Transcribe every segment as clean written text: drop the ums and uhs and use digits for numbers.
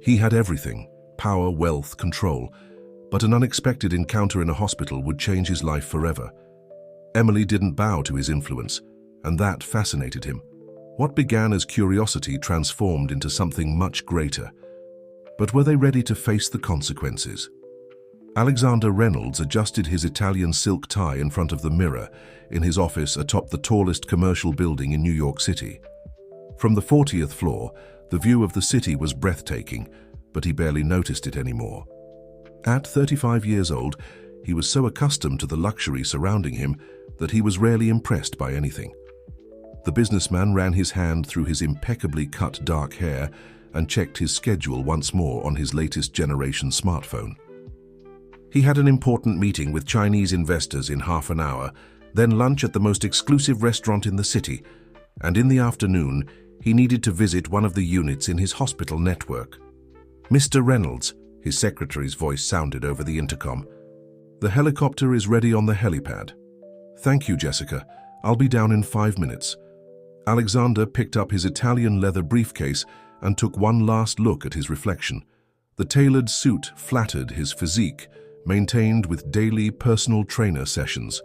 He had everything: power, wealth, control. But an unexpected encounter in a hospital would change his life forever. Emily didn't bow to his influence, and that fascinated him. What began as curiosity transformed into something much greater. But were they ready to face the consequences? Alexander Reynolds adjusted his Italian silk tie in front of the mirror in his office atop the tallest commercial building in New York City. From the 40th floor, the view of the city was breathtaking, but he barely noticed it anymore. At 35 years old, he was so accustomed to the luxury surrounding him that he was rarely impressed by anything. The businessman ran his hand through his impeccably cut dark hair and checked his schedule once more on his latest generation smartphone. He had an important meeting with Chinese investors in half an hour, then lunch at the most exclusive restaurant in the city, and in the afternoon, he needed to visit one of the units in his hospital network. "Mr. Reynolds," his secretary's voice sounded over the intercom. "The helicopter is ready on the helipad." "Thank you, Jessica. I'll be down in 5 minutes." Alexander picked up his Italian leather briefcase and took one last look at his reflection. The tailored suit flattered his physique, maintained with daily personal trainer sessions.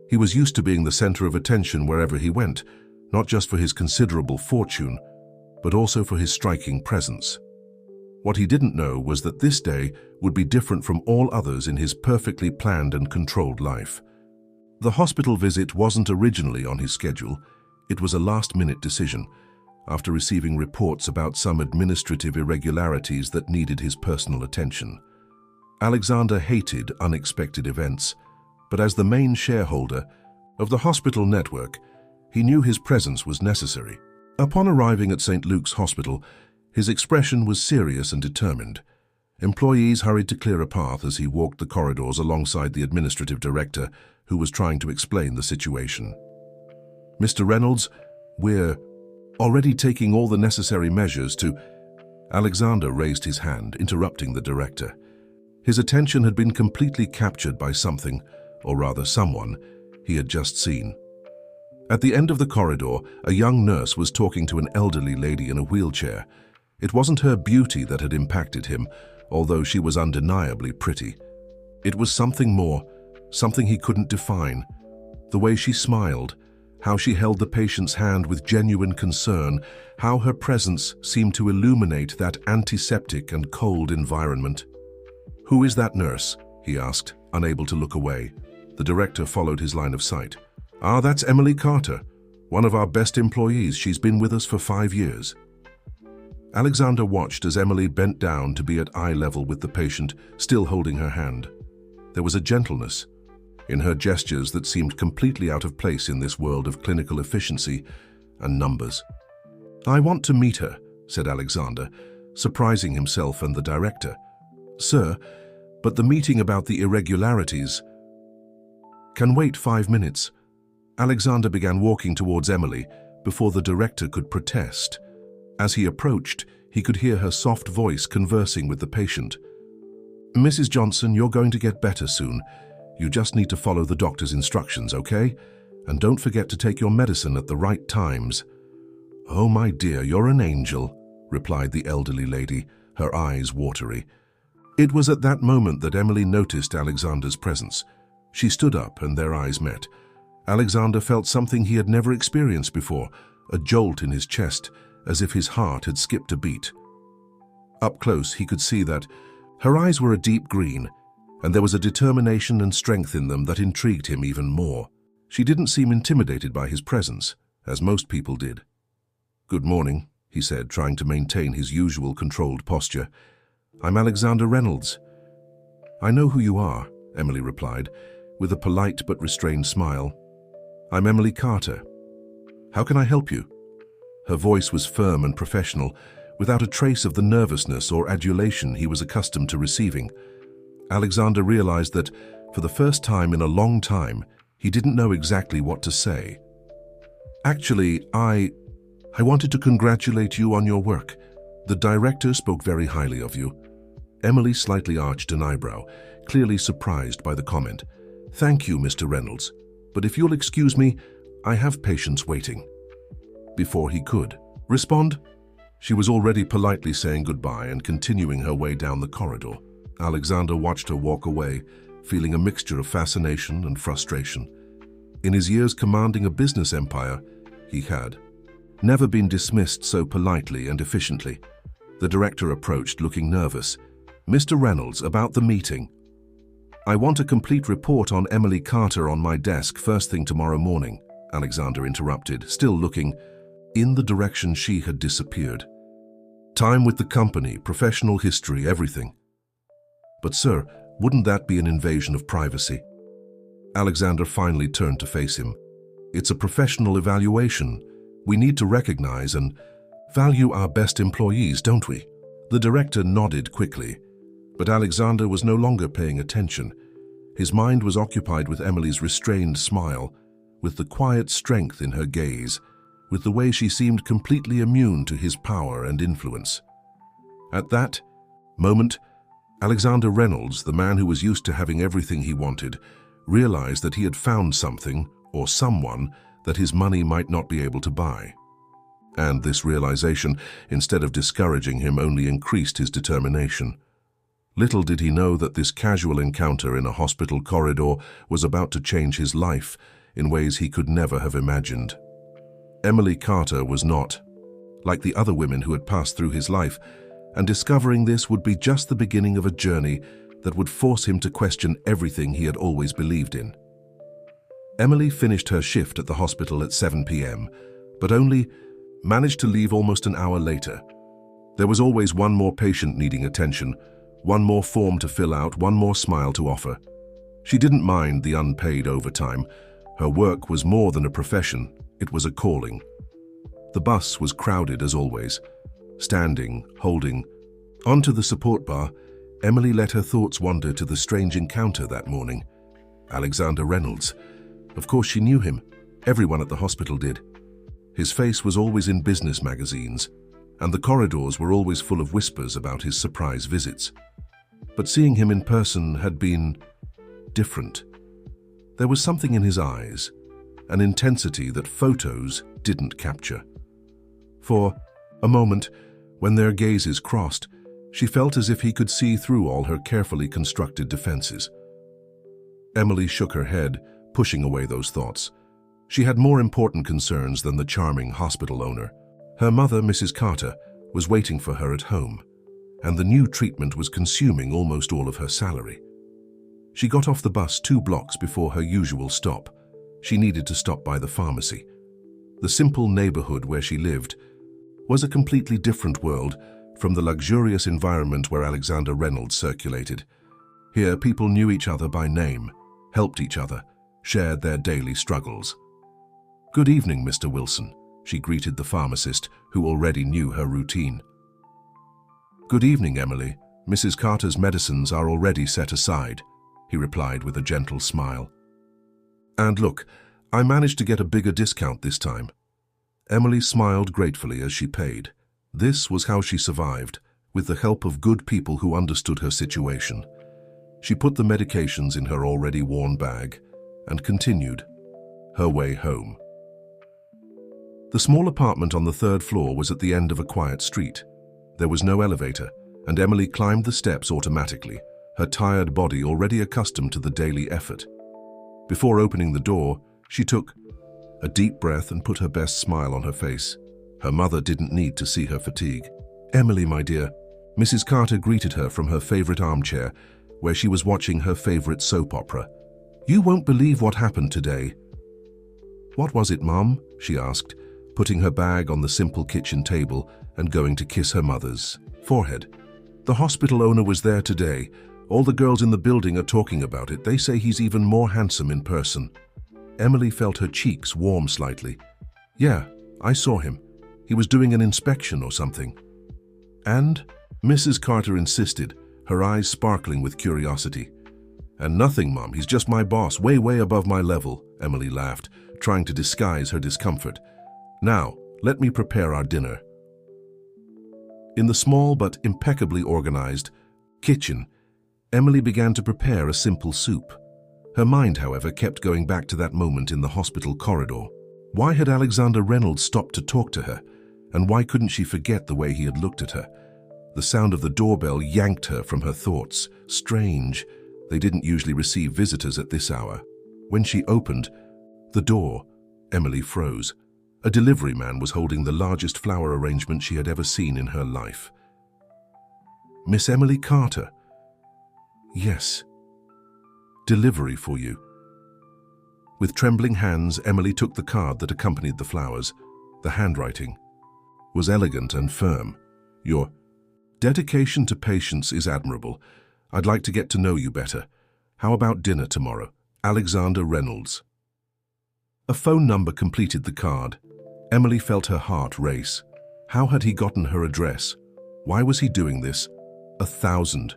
He was used to being the center of attention wherever he went, not just for his considerable fortune, but also for his striking presence. What he didn't know was that this day would be different from all others in his perfectly planned and controlled life. The hospital visit wasn't originally on his schedule. It was a last-minute decision, after receiving reports about some administrative irregularities that needed his personal attention. Alexander hated unexpected events, but as the main shareholder of the hospital network, he knew his presence was necessary. Upon arriving at St. Luke's Hospital, his expression was serious and determined. Employees hurried to clear a path as he walked the corridors alongside the administrative director, who was trying to explain the situation. "Mr. Reynolds, we're already taking all the necessary measures to—" Alexander raised his hand, interrupting the director. His attention had been completely captured by something, or rather someone, he had just seen. At the end of the corridor, a young nurse was talking to an elderly lady in a wheelchair. It wasn't her beauty that had impacted him, although she was undeniably pretty. It was something more, something he couldn't define. The way she smiled, how she held the patient's hand with genuine concern, how her presence seemed to illuminate that antiseptic and cold environment. "Who is that nurse?" he asked, unable to look away. The director followed his line of sight. "Ah, that's Emily Carter, one of our best employees. She's been with us for 5 years." Alexander watched as Emily bent down to be at eye level with the patient, still holding her hand. There was a gentleness in her gestures that seemed completely out of place in this world of clinical efficiency and numbers. "I want to meet her," said Alexander, surprising himself and the director. "Sir, but the meeting about the irregularities can wait 5 minutes." Alexander began walking towards Emily before the director could protest. As he approached, he could hear her soft voice conversing with the patient. "Mrs. Johnson, you're going to get better soon. You just need to follow the doctor's instructions, okay? And don't forget to take your medicine at the right times." "Oh, my dear, you're an angel," replied the elderly lady, her eyes watery. It was at that moment that Emily noticed Alexander's presence. She stood up and their eyes met. Alexander felt something he had never experienced before, a jolt in his chest, as if his heart had skipped a beat. Up close, he could see that her eyes were a deep green, and there was a determination and strength in them that intrigued him even more. She didn't seem intimidated by his presence, as most people did. "Good morning," he said, trying to maintain his usual controlled posture. "I'm Alexander Reynolds." "I know who you are," Emily replied, with a polite but restrained smile. "I'm Emily Carter. How can I help you?" Her voice was firm and professional, without a trace of the nervousness or adulation he was accustomed to receiving. Alexander realized that, for the first time in a long time, he didn't know exactly what to say. "Actually, I wanted to congratulate you on your work. The director spoke very highly of you." Emily slightly arched an eyebrow, clearly surprised by the comment. "Thank you, Mr. Reynolds, but if you'll excuse me, I have patients waiting." Before he could respond, She was already politely saying goodbye and continuing her way down the corridor. Alexander watched her walk away, feeling a mixture of fascination and frustration. In his years commanding a business empire, he had never been dismissed so politely and efficiently. The director approached, looking nervous. "Mr. Reynolds, about the meeting. I want a complete report on Emily Carter on my desk first thing tomorrow morning," Alexander interrupted, still looking in the direction she had disappeared. "Time with the company, professional history, everything." "But sir, wouldn't that be an invasion of privacy?" Alexander finally turned to face him. "It's a professional evaluation. We need to recognize and value our best employees, don't we?" The director nodded quickly, but Alexander was no longer paying attention. His mind was occupied with Emily's restrained smile, with the quiet strength in her gaze, with the way she seemed completely immune to his power and influence. At that moment, Alexander Reynolds, the man who was used to having everything he wanted, realized that he had found something, or someone, that his money might not be able to buy. And this realization, instead of discouraging him, only increased his determination. Little did he know that this casual encounter in a hospital corridor was about to change his life in ways he could never have imagined. Emily Carter was not like the other women who had passed through his life, and discovering this would be just the beginning of a journey that would force him to question everything he had always believed in. Emily finished her shift at the hospital at 7 p.m., but only managed to leave almost an hour later. There was always one more patient needing attention, one more form to fill out, one more smile to offer. She didn't mind the unpaid overtime. Her work was more than a profession, it was a calling. The bus was crowded as always. Standing, holding onto the support bar, Emily let her thoughts wander to the strange encounter that morning. Alexander Reynolds. Of course she knew him. Everyone at the hospital did. His face was always in business magazines, and the corridors were always full of whispers about his surprise visits. But seeing him in person had been different. There was something in his eyes, an intensity that photos didn't capture. For a moment, when their gazes crossed, she felt as if he could see through all her carefully constructed defenses. Emily shook her head, pushing away those thoughts. She had more important concerns than the charming hospital owner. Her mother, Mrs. Carter, was waiting for her at home, and the new treatment was consuming almost all of her salary. She got off the bus 2 blocks before her usual stop. She needed to stop by the pharmacy. The simple neighborhood where she lived was a completely different world from the luxurious environment where Alexander Reynolds circulated. Here, people knew each other by name, helped each other, shared their daily struggles. "Good evening, Mr. Wilson," she greeted the pharmacist, who already knew her routine. "Good evening, Emily. Mrs. Carter's medicines are already set aside," he replied with a gentle smile. "And look, I managed to get a bigger discount this time." Emily smiled gratefully as she paid. This was how she survived, with the help of good people who understood her situation. She put the medications in her already worn bag and continued her way home. The small apartment on the 3rd floor was at the end of a quiet street. There was no elevator, and Emily climbed the steps automatically, her tired body already accustomed to the daily effort. Before opening the door, she took a deep breath and put her best smile on her face. Her mother didn't need to see her fatigue. "Emily, my dear," Mrs. Carter greeted her from her favorite armchair, where she was watching her favorite soap opera. "You won't believe what happened today." "What was it, Mom?" she asked, putting her bag on the simple kitchen table and going to kiss her mother's forehead. "The hospital owner was there today. All the girls in the building are talking about it. They say he's even more handsome in person." Emily felt her cheeks warm slightly. "Yeah, I saw him. He was doing an inspection or something." "And?" Mrs. Carter insisted, her eyes sparkling with curiosity. "And nothing, Mom. He's just my boss, way above my level," Emily laughed, trying to disguise her discomfort. "Now, let me prepare our dinner." In the small but impeccably organized kitchen, Emily began to prepare a simple soup. Her mind, however, kept going back to that moment in the hospital corridor. Why had Alexander Reynolds stopped to talk to her? And why couldn't she forget the way he had looked at her? The sound of the doorbell yanked her from her thoughts. Strange, they didn't usually receive visitors at this hour. When she opened the door, Emily froze. A delivery man was holding the largest flower arrangement she had ever seen in her life. "Miss Emily Carter?" "Yes. Delivery for you." With trembling hands, Emily took the card that accompanied the flowers. The handwriting was elegant and firm. "Your dedication to patience is admirable. I'd like to get to know you better. How about dinner tomorrow? Alexander Reynolds." A phone number completed the card. Emily felt her heart race. How had he gotten her address? Why was he doing this? 1,000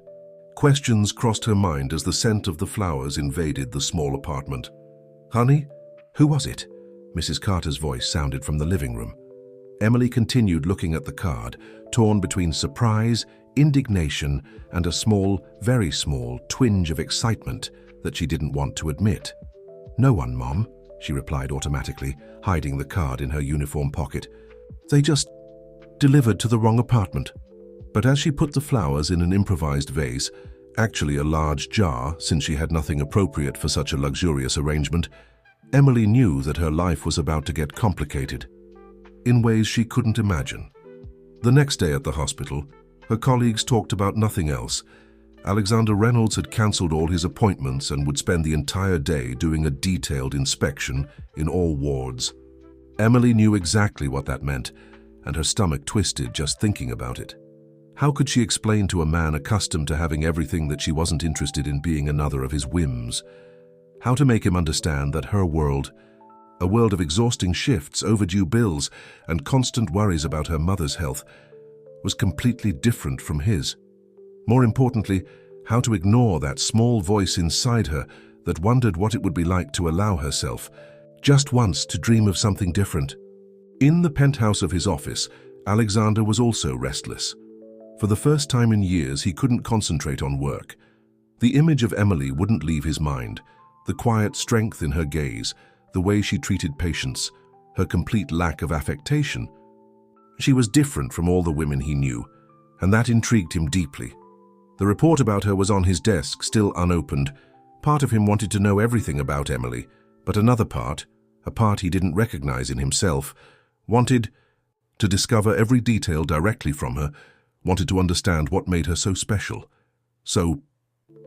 questions crossed her mind as the scent of the flowers invaded the small apartment. "Honey, who was it?" Mrs. Carter's voice sounded from the living room. Emily continued looking at the card, torn between surprise, indignation, and a small, very small, twinge of excitement that she didn't want to admit. "No one, Mom," she replied automatically, hiding the card in her uniform pocket. "They just delivered to the wrong apartment." But as she put the flowers in an improvised vase, actually a large jar since she had nothing appropriate for such a luxurious arrangement, Emily knew that her life was about to get complicated in ways she couldn't imagine. The next day at the hospital, her colleagues talked about nothing else. Alexander Reynolds had cancelled all his appointments and would spend the entire day doing a detailed inspection in all wards. Emily knew exactly what that meant, and her stomach twisted just thinking about it. How could she explain to a man accustomed to having everything that she wasn't interested in being another of his whims? How to make him understand that her world, a world of exhausting shifts, overdue bills, and constant worries about her mother's health, was completely different from his? More importantly, how to ignore that small voice inside her that wondered what it would be like to allow herself, just once, to dream of something different. In the penthouse of his office, Alexander was also restless. For the first time in years, he couldn't concentrate on work. The image of Emily wouldn't leave his mind. The quiet strength in her gaze, the way she treated patients, her complete lack of affectation. She was different from all the women he knew, and that intrigued him deeply. The report about her was on his desk, still unopened. Part of him wanted to know everything about Emily, but another part, a part he didn't recognize in himself, wanted to discover every detail directly from her, wanted to understand what made her so special, so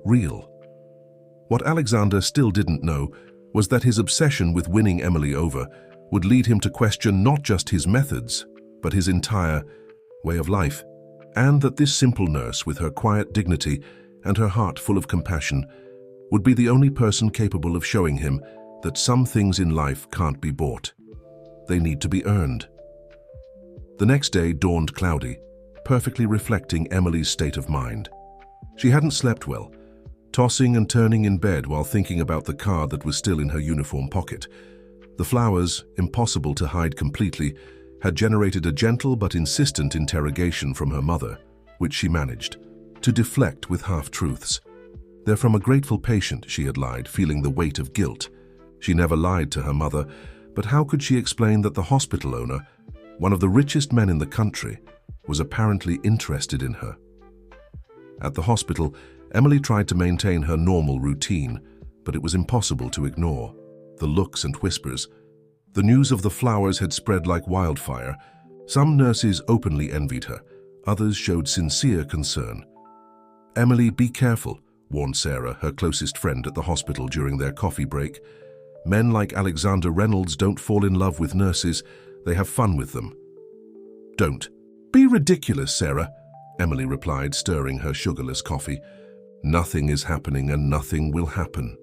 real. What Alexander still didn't know was that his obsession with winning Emily over would lead him to question not just his methods, but his entire way of life, and that this simple nurse, with her quiet dignity and her heart full of compassion, would be the only person capable of showing him that some things in life can't be bought. They need to be earned. The next day dawned cloudy, perfectly reflecting Emily's state of mind. She hadn't slept well, tossing and turning in bed while thinking about the card that was still in her uniform pocket. The flowers, impossible to hide completely, had generated a gentle but insistent interrogation from her mother, which she managed to deflect with half-truths. "They're from a grateful patient," she had lied, feeling the weight of guilt. She never lied to her mother, but how could she explain that the hospital owner, one of the richest men in the country, was apparently interested in her? At the hospital, Emily tried to maintain her normal routine, but it was impossible to ignore the looks and whispers. The news of the flowers had spread like wildfire. Some nurses openly envied her, others showed sincere concern. "Emily, be careful," warned Sarah, her closest friend at the hospital, during their coffee break. "Men like Alexander Reynolds don't fall in love with nurses, they have fun with them." "Don't be ridiculous, Sarah," Emily replied, stirring her sugarless coffee. "Nothing is happening and nothing will happen."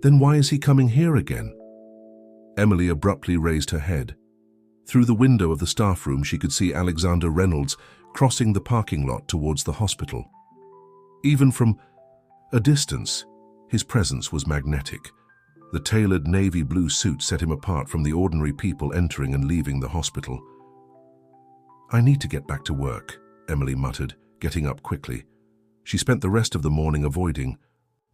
"Then why is he coming here again?" Emily abruptly raised her head. Through the window of the staff room, she could see Alexander Reynolds crossing the parking lot towards the hospital. Even from a distance, his presence was magnetic. The tailored navy blue suit set him apart from the ordinary people entering and leaving the hospital. "I need to get back to work," Emily muttered, getting up quickly. She spent the rest of the morning avoiding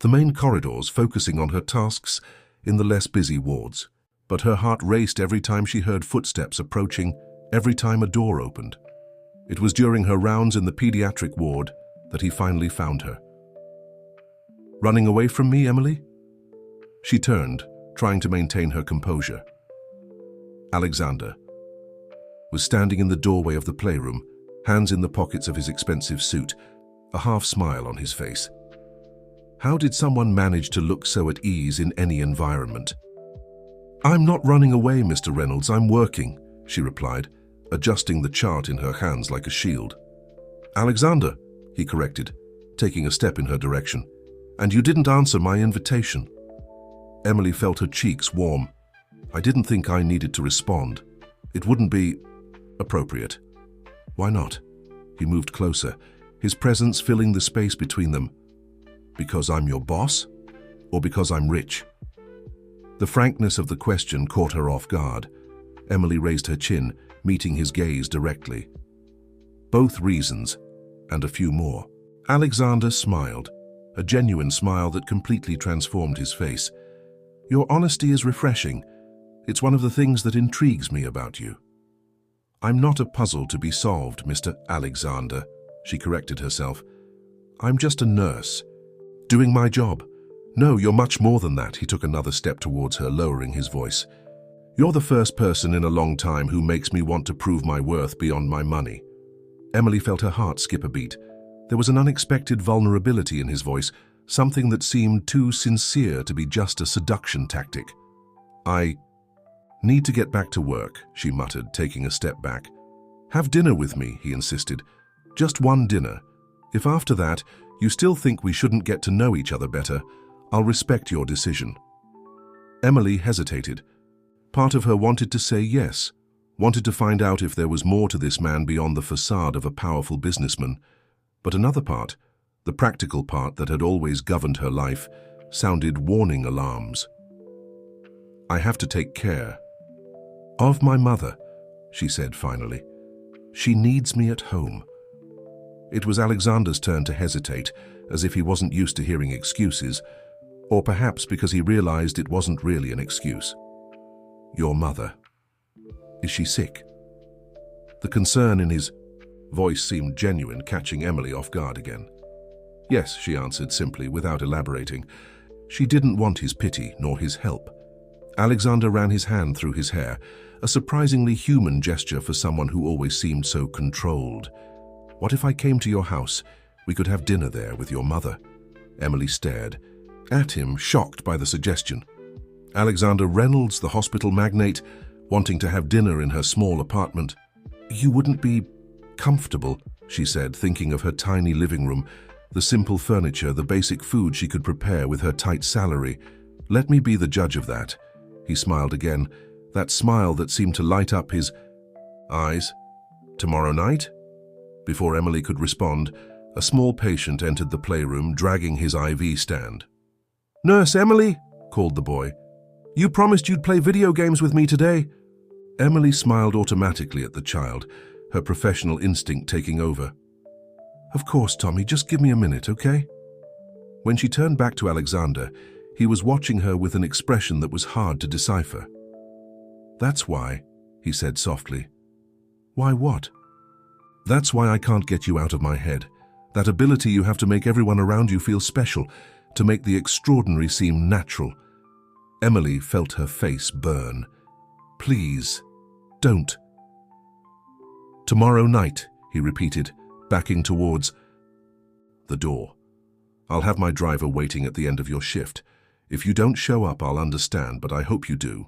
the main corridors, focusing on her tasks in the less busy wards. But her heart raced every time she heard footsteps approaching every time a door opened. It was during her rounds in the pediatric ward that he finally found her. "Running away from me, Emily?" She turned, trying to maintain her composure. Alexander was standing in the doorway of the playroom, hands in the pockets of his expensive suit, a half-smile on his face. How did someone manage to look so at ease in any environment? "I'm not running away, Mr. Reynolds, I'm working," she replied, adjusting the chart in her hands like a shield. "Alexander," he corrected, taking a step in her direction, "and you didn't answer my invitation." Emily felt her cheeks warm. "I didn't think I needed to respond. It wouldn't be appropriate." "Why not?" He moved closer, his presence filling the space between them. "Because I'm your boss? Or because I'm rich?" The frankness of the question caught her off guard. Emily raised her chin, meeting his gaze directly. "Both reasons, and a few more." Alexander smiled, a genuine smile that completely transformed his face. "Your honesty is refreshing. It's one of the things that intrigues me about you." "I'm not a puzzle to be solved, Mr. Alexander," she corrected herself. "I'm just a nurse, doing my job." "No, you're much more than that," he took another step towards her, lowering his voice. "You're the first person in a long time who makes me want to prove my worth beyond my money." Emily felt her heart skip a beat. There was an unexpected vulnerability in his voice, something that seemed too sincere to be just a seduction tactic. "I need to get back to work," she muttered, taking a step back. "Have dinner with me," he insisted. "Just one dinner. If after that you still think we shouldn't get to know each other better, I'll respect your decision." Emily hesitated. Part of her wanted to say yes, wanted to find out if there was more to this man beyond the facade of a powerful businessman. But another part, the practical part that had always governed her life, sounded warning alarms. "I have to take care of my mother," she said finally. "She needs me at home." It was Alexander's turn to hesitate, as if he wasn't used to hearing excuses, or perhaps because he realized it wasn't really an excuse. "Your mother. Is she sick?" The concern in his voice seemed genuine, catching Emily off guard again. "Yes," she answered simply, without elaborating. She didn't want his pity nor his help. Alexander ran his hand through his hair, a surprisingly human gesture for someone who always seemed so controlled. "What if I came to your house? We could have dinner there with your mother." Emily stared at him, shocked by the suggestion. Alexander Reynolds, the hospital magnate, wanting to have dinner in her small apartment. "You wouldn't be comfortable," she said, thinking of her tiny living room, the simple furniture, the basic food she could prepare with her tight salary. "Let me be the judge of that." He smiled again, that smile that seemed to light up his eyes. "Tomorrow night?" Before Emily could respond, a small patient entered the playroom, dragging his IV stand. "Nurse Emily," called the boy. "You promised you'd play video games with me today." Emily smiled automatically at the child, her professional instinct taking over. "Of course, Tommy, just give me a minute, okay?" When she turned back to Alexander, he was watching her with an expression that was hard to decipher. "That's why," he said softly. "Why what?" "That's why I can't get you out of my head. That ability you have to make everyone around you feel special, to make the extraordinary seem natural." Emily felt her face burn. "Please, don't." "Tomorrow night," he repeated, backing towards the door. "I'll have my driver waiting at the end of your shift. If you don't show up, I'll understand, but I hope you do."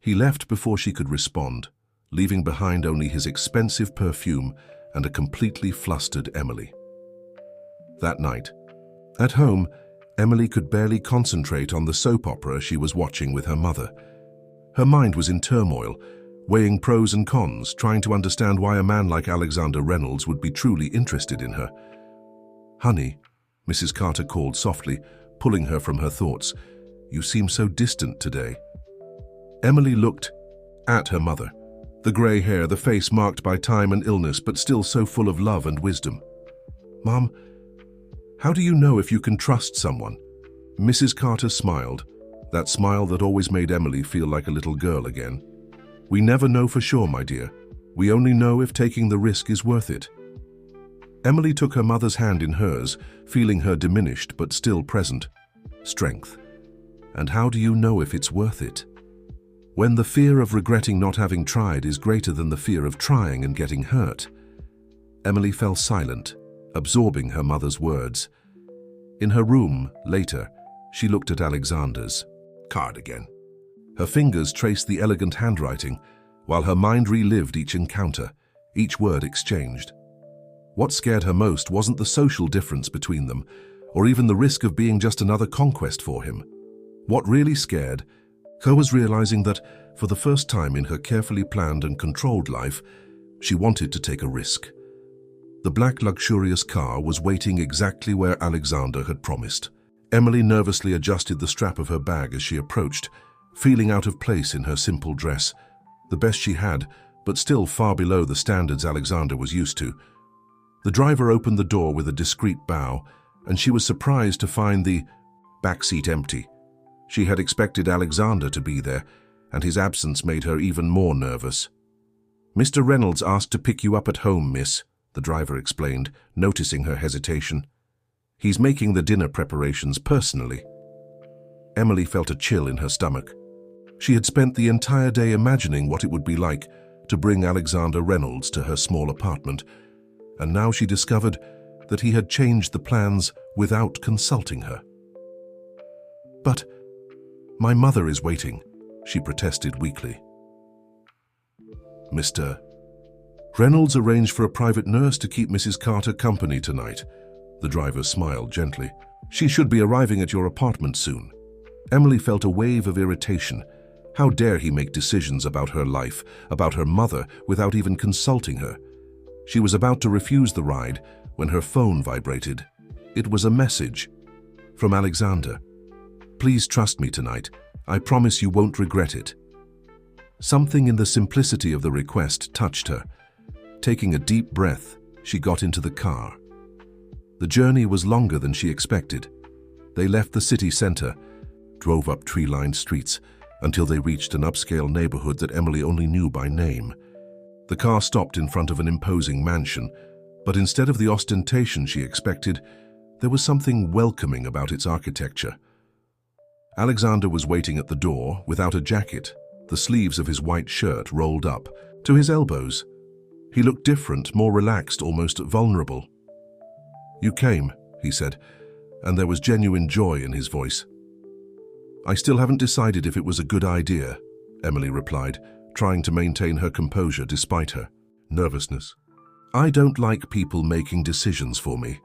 He left before she could respond, leaving behind only his expensive perfume and a completely flustered Emily. That night, at home, Emily could barely concentrate on the soap opera she was watching with her mother. Her mind was in turmoil, weighing pros and cons, trying to understand why a man like Alexander Reynolds would be truly interested in her. "Honey," Mrs. Carter called softly, pulling her from her thoughts. "You seem so distant today." Emily looked at her mother. The grey hair, the face marked by time and illness, but still so full of love and wisdom. "Mom, how do you know if you can trust someone?" Mrs. Carter smiled, that smile that always made Emily feel like a little girl again. "We never know for sure, my dear. We only know if taking the risk is worth it. Emily took her mother's hand in hers, feeling her diminished but still present strength. And how do you know if it's worth it? When the fear of regretting not having tried is greater than the fear of trying and getting hurt. Emily fell silent, absorbing her mother's words. In her room, later, she looked at Alexander's card again. Her fingers traced the elegant handwriting, while her mind relived each encounter, each word exchanged. What scared her most wasn't the social difference between them, or even the risk of being just another conquest for him. What really scared her was realizing that, for the first time in her carefully planned and controlled life, she wanted to take a risk. The black luxurious car was waiting exactly where Alexander had promised. Emily nervously adjusted the strap of her bag as she approached, feeling out of place in her simple dress, the best she had, but still far below the standards Alexander was used to. The driver opened the door with a discreet bow, and she was surprised to find the back seat empty. She had expected Alexander to be there, and his absence made her even more nervous. "Mr. Reynolds asked to pick you up at home, miss," the driver explained, noticing her hesitation. "He's making the dinner preparations personally." Emily felt a chill in her stomach. She had spent the entire day imagining what it would be like to bring Alexander Reynolds to her small apartment, and now she discovered that he had changed the plans without consulting her. "But my mother is waiting," she protested weakly. "Mr. Reynolds arranged for a private nurse to keep Mrs. Carter company tonight." The driver smiled gently. "She should be arriving at your apartment soon." Emily felt a wave of irritation. How dare he make decisions about her life, about her mother, without even consulting her? She was about to refuse the ride when her phone vibrated. It was a message from Alexander. "Please trust me tonight. I promise you won't regret it." Something in the simplicity of the request touched her. Taking a deep breath, she got into the car. The journey was longer than she expected. They left the city center, drove up tree-lined streets, until they reached an upscale neighborhood that Emily only knew by name. The car stopped in front of an imposing mansion, but instead of the ostentation she expected, there was something welcoming about its architecture. Alexander was waiting at the door without a jacket, the sleeves of his white shirt rolled up to his elbows. He looked different, more relaxed, almost vulnerable. "You came," he said, and there was genuine joy in his voice. "I still haven't decided if it was a good idea," Emily replied, trying to maintain her composure despite her nervousness. "I don't like people making decisions for me."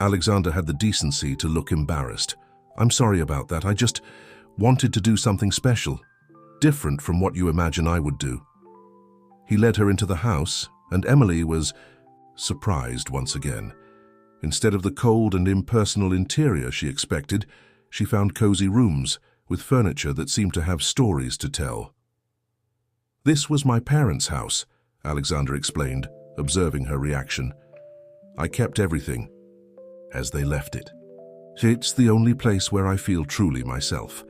Alexander had the decency to look embarrassed. "I'm sorry about that. I just wanted to do something special, different from what you imagine I would do." He led her into the house, and Emily was surprised once again. Instead of the cold and impersonal interior she expected, she found cozy rooms with furniture that seemed to have stories to tell. "This was my parents' house," Alexander explained, observing her reaction. "I kept everything as they left it. It's the only place where I feel truly myself."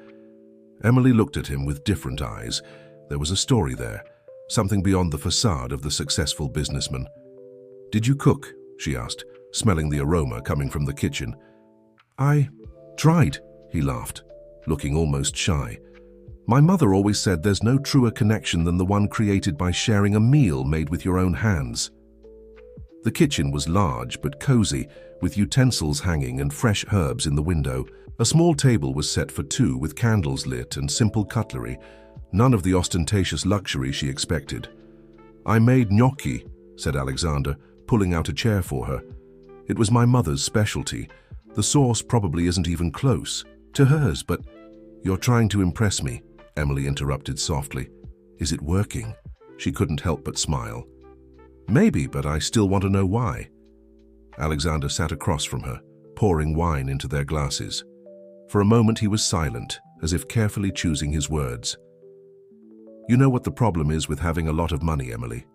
Emily looked at him with different eyes. There was a story there, something beyond the facade of the successful businessman. "Did you cook?" she asked, smelling the aroma coming from the kitchen. "I tried," he laughed, looking almost shy. "My mother always said there's no truer connection than the one created by sharing a meal made with your own hands." The kitchen was large but cozy, with utensils hanging and fresh herbs in the window. A small table was set for two with candles lit and simple cutlery, none of the ostentatious luxury she expected. "I made gnocchi," said Alexander, pulling out a chair for her. "It was my mother's specialty. The sauce probably isn't even close to hers, but—" "You're trying to impress me," Emily interrupted softly. "Is it working?" She couldn't help but smile. "Maybe, but I still want to know why." Alexander sat across from her, pouring wine into their glasses. For a moment he was silent, as if carefully choosing his words. "You know what the problem is with having a lot of money, Emily.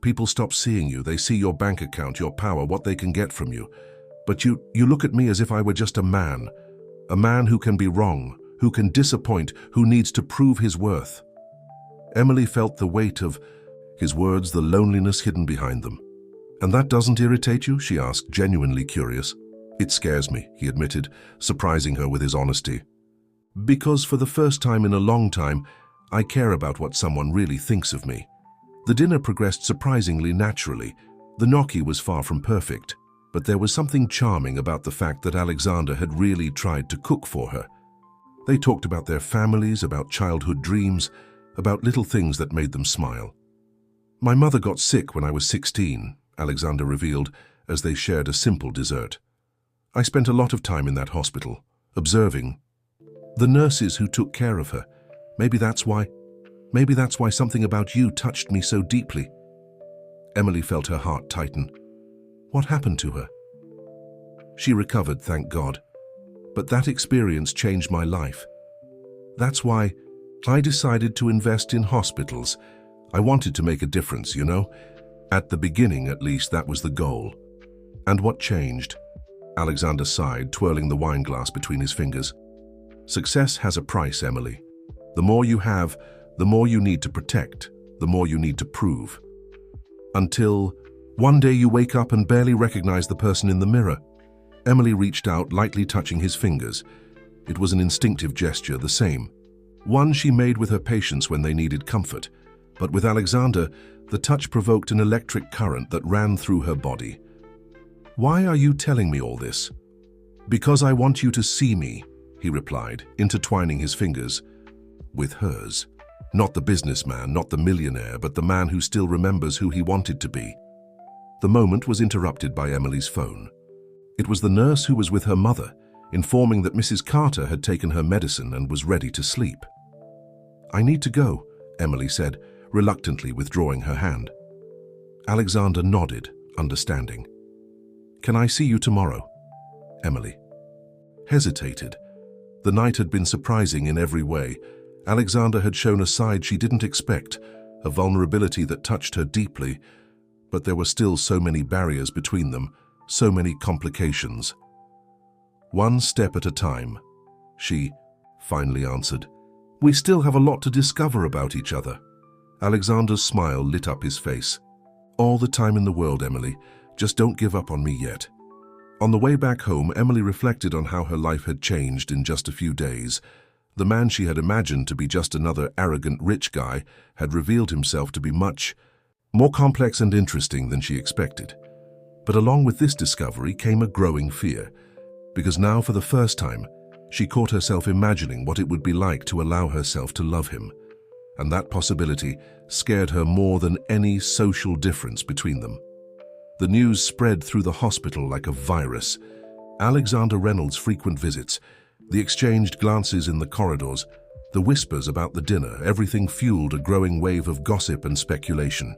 People stop seeing you, they see your bank account, your power, what they can get from you. But you look at me as if I were just a man who can be wrong, who can disappoint, who needs to prove his worth." Emily felt the weight of his words the loneliness hidden behind them. "And that doesn't irritate you?" she asked, genuinely curious. "It scares me," he admitted, surprising her with his honesty. "Because for the first time in a long time, I care about what someone really thinks of me." The dinner progressed surprisingly naturally. The gnocchi was far from perfect, but there was something charming about the fact that Alexander had really tried to cook for her. They talked about their families, about childhood dreams, about little things that made them smile. "My mother got sick when I was 16, Alexander revealed as they shared a simple dessert. "I spent a lot of time in that hospital, observing the nurses who took care of her. Maybe that's why something about you touched me so deeply." Emily felt her heart tighten. What happened to her? "She recovered, thank God. But that experience changed my life. That's why I decided to invest in hospitals. I wanted to make a difference, you know. At the beginning, at least, that was the goal." "And what changed?" Alexander sighed, twirling the wine glass between his fingers. "Success has a price, Emily. The more you have, the more you need to protect, the more you need to prove. Until one day you wake up and barely recognize the person in the mirror." Emily reached out, lightly touching his fingers. It was an instinctive gesture, the same. One she made with her patients when they needed comfort. But with Alexander, the touch provoked an electric current that ran through her body. "Why are you telling me all this?" "Because I want you to see me," he replied, intertwining his fingers with hers. Not the businessman, not the millionaire, but the man who still remembers who he wanted to be. The moment was interrupted by Emily's phone. It was the nurse who was with her mother, informing that Mrs. Carter had taken her medicine and was ready to sleep. "I need to go," Emily said, reluctantly withdrawing her hand. Alexander nodded, understanding. "Can I see you tomorrow?" Emily hesitated. The night had been surprising in every way. Alexander had shown a side she didn't expect, a vulnerability that touched her deeply, but there were still so many barriers between them, so many complications. "One step at a time," she finally answered. "We still have a lot to discover about each other." Alexander's smile lit up his face. "All the time in the world, Emily. Just don't give up on me yet." On the way back home, Emily reflected on how her life had changed in just a few days. The man she had imagined to be just another arrogant rich guy had revealed himself to be much more complex and interesting than she expected. But along with this discovery came a growing fear, because now for the first time, she caught herself imagining what it would be like to allow herself to love him. And that possibility scared her more than any social difference between them. The news spread through the hospital like a virus. Alexander Reynolds' frequent visits, the exchanged glances in the corridors, the whispers about the dinner, everything fueled a growing wave of gossip and speculation.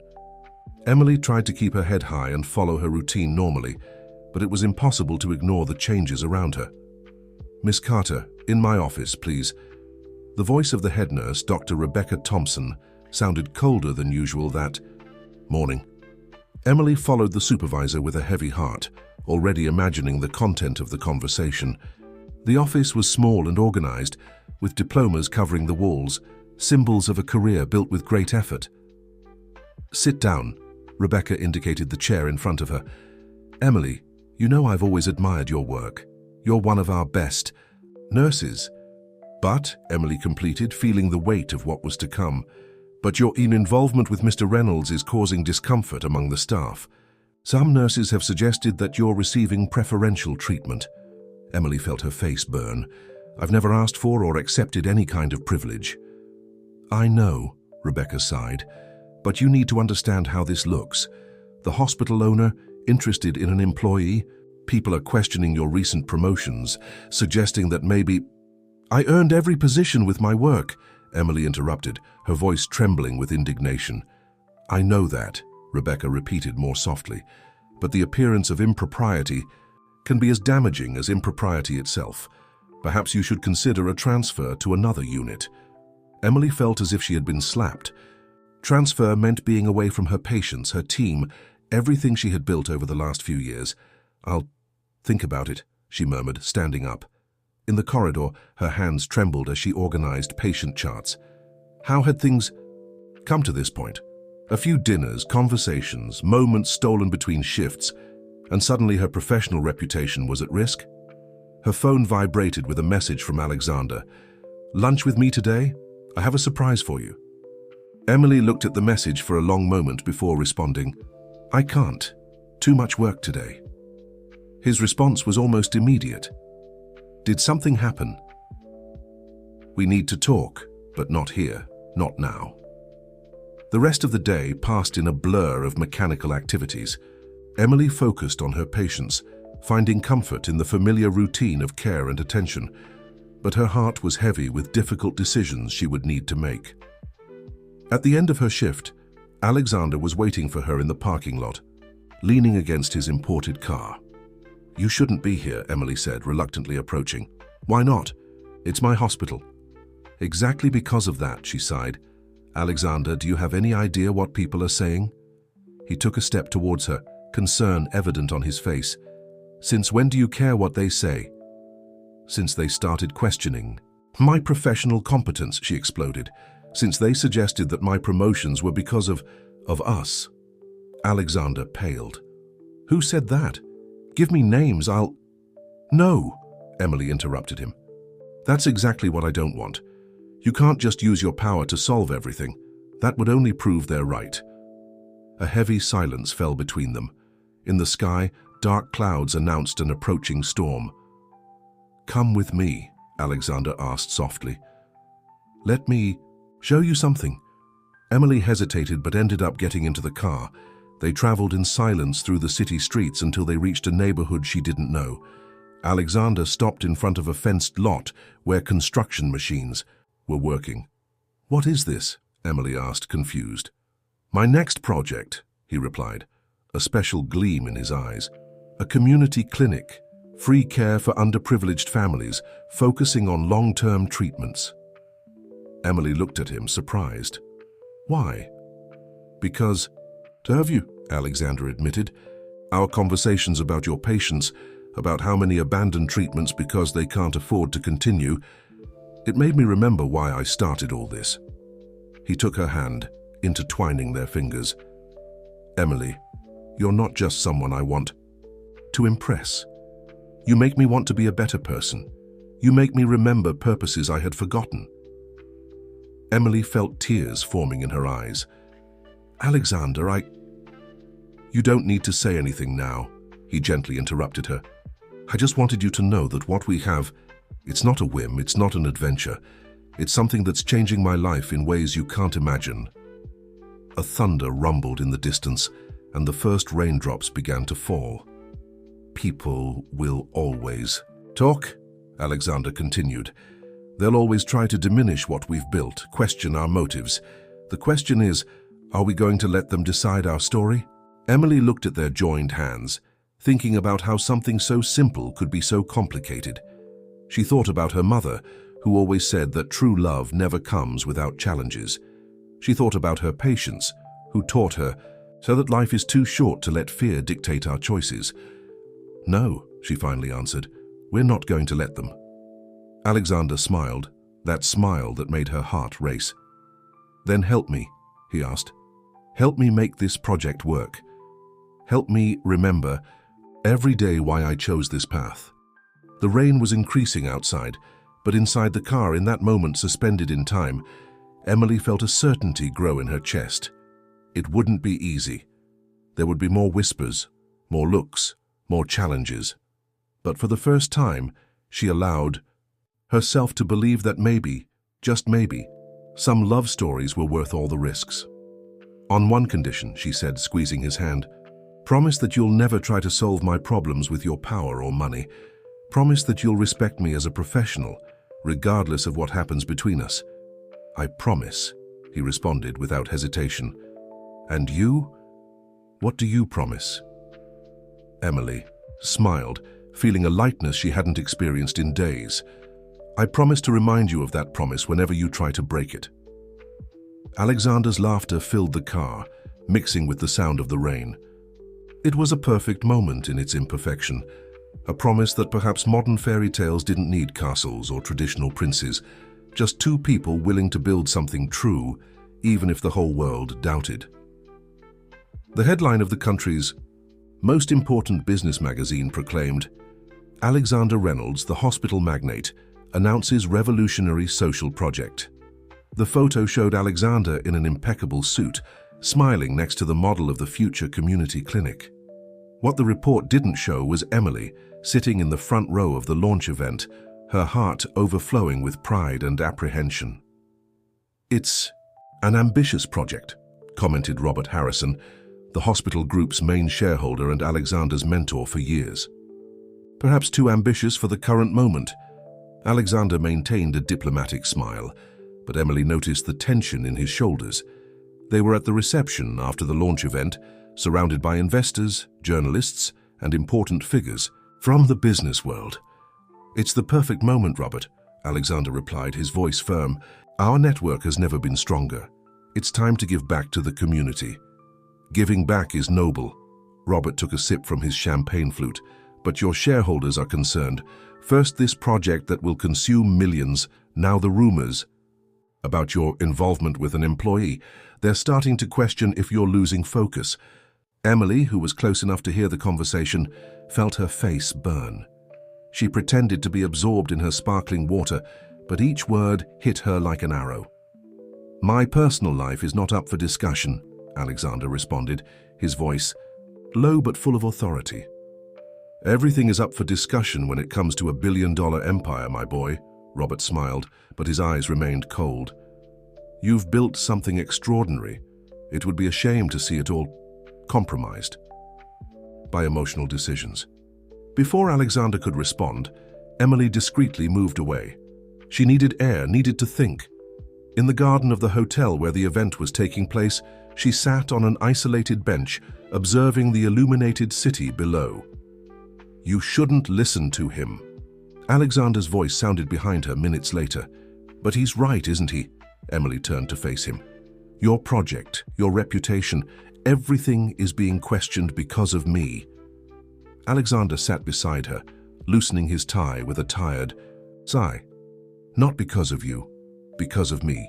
Emily tried to keep her head high and follow her routine normally, but it was impossible to ignore the changes around her. "Miss Carter, in my office, please." The voice of the head nurse, Dr. Rebecca Thompson, sounded colder than usual that morning. Emily followed the supervisor with a heavy heart, already imagining the content of the conversation. The office was small and organized, with diplomas covering the walls, symbols of a career built with great effort. "Sit down," Rebecca indicated the chair in front of her. "Emily, you know I've always admired your work. You're one of our best nurses." "But," Emily completed, feeling the weight of what was to come, "but your involvement with Mr. Reynolds is causing discomfort among the staff. Some nurses have suggested that you're receiving preferential treatment." Emily felt her face burn. "I've never asked for or accepted any kind of privilege." "I know," Rebecca sighed, "but you need to understand how this looks. The hospital owner, interested in an employee, people are questioning your recent promotions, suggesting that maybe—" "I earned every position with my work," Emily interrupted, her voice trembling with indignation. "I know that," Rebecca repeated more softly, "but the appearance of impropriety can be as damaging as impropriety itself. Perhaps you should consider a transfer to another unit." Emily felt as if she had been slapped. Transfer meant being away from her patients, her team, everything she had built over the last few years. "I'll think about it," she murmured, standing up. In the corridor, her hands trembled as she organized patient charts. How had things come to this point? A few dinners, conversations, moments stolen between shifts, and suddenly her professional reputation was at risk. Her phone vibrated with a message from Alexander. "Lunch with me today? I have a surprise for you." Emily looked at the message for a long moment before responding, "I can't. Too much work today." His response was almost immediate. "Did something happen?" "We need to talk, but not here, not now." The rest of the day passed in a blur of mechanical activities. Emily focused on her patients, finding comfort in the familiar routine of care and attention, but her heart was heavy with difficult decisions she would need to make. At the end of her shift, Alexander was waiting for her in the parking lot, leaning against his imported car. "You shouldn't be here," Emily said, reluctantly approaching. "Why not? It's my hospital." "Exactly because of that," she sighed. "Alexander, do you have any idea what people are saying?" He took a step towards her, concern evident on his face. "Since when do you care what they say?" "Since they started questioning my professional competence," she exploded. "Since they suggested that my promotions were because of us." Alexander paled. "Who said that? Give me names, I'll—" "No," Emily interrupted him. "That's exactly what I don't want. You can't just use your power to solve everything. That would only prove they're right." A heavy silence fell between them. In the sky, dark clouds announced an approaching storm. "Come with me," Alexander asked softly. "Let me show you something." Emily hesitated but ended up getting into the car. They traveled in silence through the city streets until they reached a neighborhood she didn't know. Alexander stopped in front of a fenced lot where construction machines were working. "What is this?" Emily asked, confused. "My next project," he replied, a special gleam in his eyes. "A community clinic, free care for underprivileged families, focusing on long-term treatments." Emily looked at him, surprised. "Why?" "Because, have you?" Alexander admitted. "Our conversations about your patients, about how many abandon treatments because they can't afford to continue, it made me remember why I started all this." He took her hand, intertwining their fingers. "Emily, you're not just someone I want to impress. You make me want to be a better person. You make me remember purposes I had forgotten." Emily felt tears forming in her eyes. "Alexander, You don't need to say anything now," he gently interrupted her. "I just wanted you to know that what we have, it's not a whim, it's not an adventure. It's something that's changing my life in ways you can't imagine." A thunder rumbled in the distance, and the first raindrops began to fall. "People will always talk," Alexander continued. "They'll always try to diminish what we've built, question our motives. The question is, are we going to let them decide our story?" Emily looked at their joined hands, thinking about how something so simple could be so complicated. She thought about her mother, who always said that true love never comes without challenges. She thought about her patients, who taught her so that life is too short to let fear dictate our choices. "No," she finally answered, "we're not going to let them." Alexander smiled, that smile that made her heart race. "Then help me," he asked. "Help me make this project work. Help me remember every day why I chose this path." The rain was increasing outside, but inside the car, in that moment suspended in time, Emily felt a certainty grow in her chest. It wouldn't be easy. There would be more whispers, more looks, more challenges. But for the first time, she allowed herself to believe that maybe, just maybe, some love stories were worth all the risks. "On one condition," she said, squeezing his hand. "Promise that you'll never try to solve my problems with your power or money. Promise that you'll respect me as a professional, regardless of what happens between us." "I promise," he responded without hesitation. "And you? What do you promise?" Emily smiled, feeling a lightness she hadn't experienced in days. "I promise to remind you of that promise whenever you try to break it." Alexander's laughter filled the car, mixing with the sound of the rain. It was a perfect moment in its imperfection, a promise that perhaps modern fairy tales didn't need castles or traditional princes, just two people willing to build something true, even if the whole world doubted. The headline of the country's most important business magazine proclaimed, "Alexander Reynolds, the hospital magnate, announces revolutionary social project." The photo showed Alexander in an impeccable suit, smiling next to the model of the future community clinic. What the report didn't show was Emily, sitting in the front row of the launch event, her heart overflowing with pride and apprehension. "It's an ambitious project," commented Robert Harrison, the hospital group's main shareholder and Alexander's mentor for years. "Perhaps too ambitious for the current moment." Alexander maintained a diplomatic smile, but Emily noticed the tension in his shoulders. They were at the reception after the launch event, surrounded by investors, journalists, and important figures from the business world. "It's the perfect moment, Robert," Alexander replied, his voice firm. "Our network has never been stronger. It's time to give back to the community." "Giving back is noble." Robert took a sip from his champagne flute. "But your shareholders are concerned. First this project that will consume millions, now the rumors about your involvement with an employee. They're starting to question if you're losing focus." Emily, who was close enough to hear the conversation, felt her face burn. She pretended to be absorbed in her sparkling water, but each word hit her like an arrow. "My personal life is not up for discussion," Alexander responded, his voice low but full of authority. "Everything is up for discussion when it comes to a billion-dollar empire, my boy," Robert smiled, but his eyes remained cold. "You've built something extraordinary. It would be a shame to see it all compromised by emotional decisions." Before Alexander could respond, Emily discreetly moved away. She needed air, needed to think. In the garden of the hotel where the event was taking place, she sat on an isolated bench, observing the illuminated city below. "You shouldn't listen to him." Alexander's voice sounded behind her minutes later. "But he's right, isn't he?" Emily turned to face him. "Your project, your reputation, everything is being questioned because of me." Alexander sat beside her, loosening his tie with a tired sigh. "Not because of you, because of me.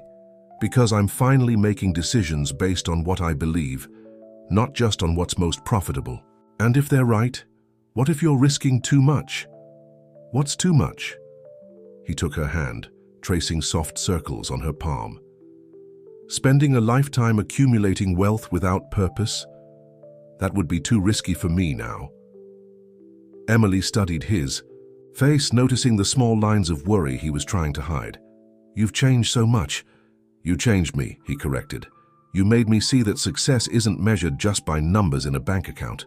Because I'm finally making decisions based on what I believe, not just on what's most profitable. And if they're right, what if you're risking too much?" "What's too much?" He took her hand, tracing soft circles on her palm. "Spending a lifetime accumulating wealth without purpose? That would be too risky for me now." Emily studied his face, noticing the small lines of worry he was trying to hide. "You've changed so much." "You changed me," he corrected. "You made me see that success isn't measured just by numbers in a bank account."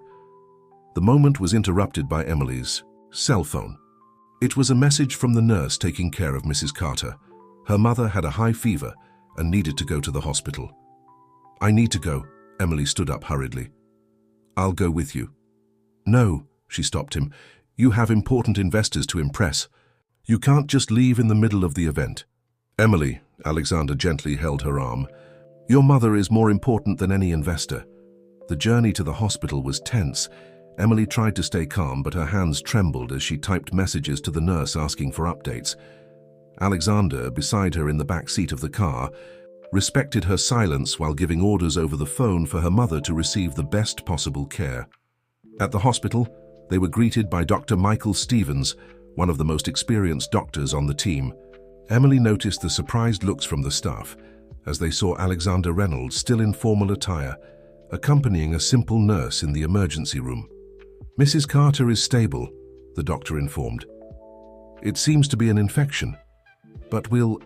The moment was interrupted by Emily's cell phone. It was a message from the nurse taking care of Mrs. Carter. Her mother had a high fever and needed to go to the hospital. "I need to go." Emily stood up hurriedly. "I'll go with you." "No," she stopped him. "You have important investors to impress. You can't just leave in the middle of the event." "Emily," Alexander gently held her arm, "your mother is more important than any investor." The journey to the hospital was tense. Emily tried to stay calm, but her hands trembled as she typed messages to the nurse asking for updates. Alexander, beside her in the back seat of the car, respected her silence while giving orders over the phone for her mother to receive the best possible care. At the hospital, they were greeted by Dr. Michael Stevens, one of the most experienced doctors on the team. Emily noticed the surprised looks from the staff as they saw Alexander Reynolds still in formal attire, accompanying a simple nurse in the emergency room. "Mrs. Carter is stable," the doctor informed. "It seems to be an infection, but we'll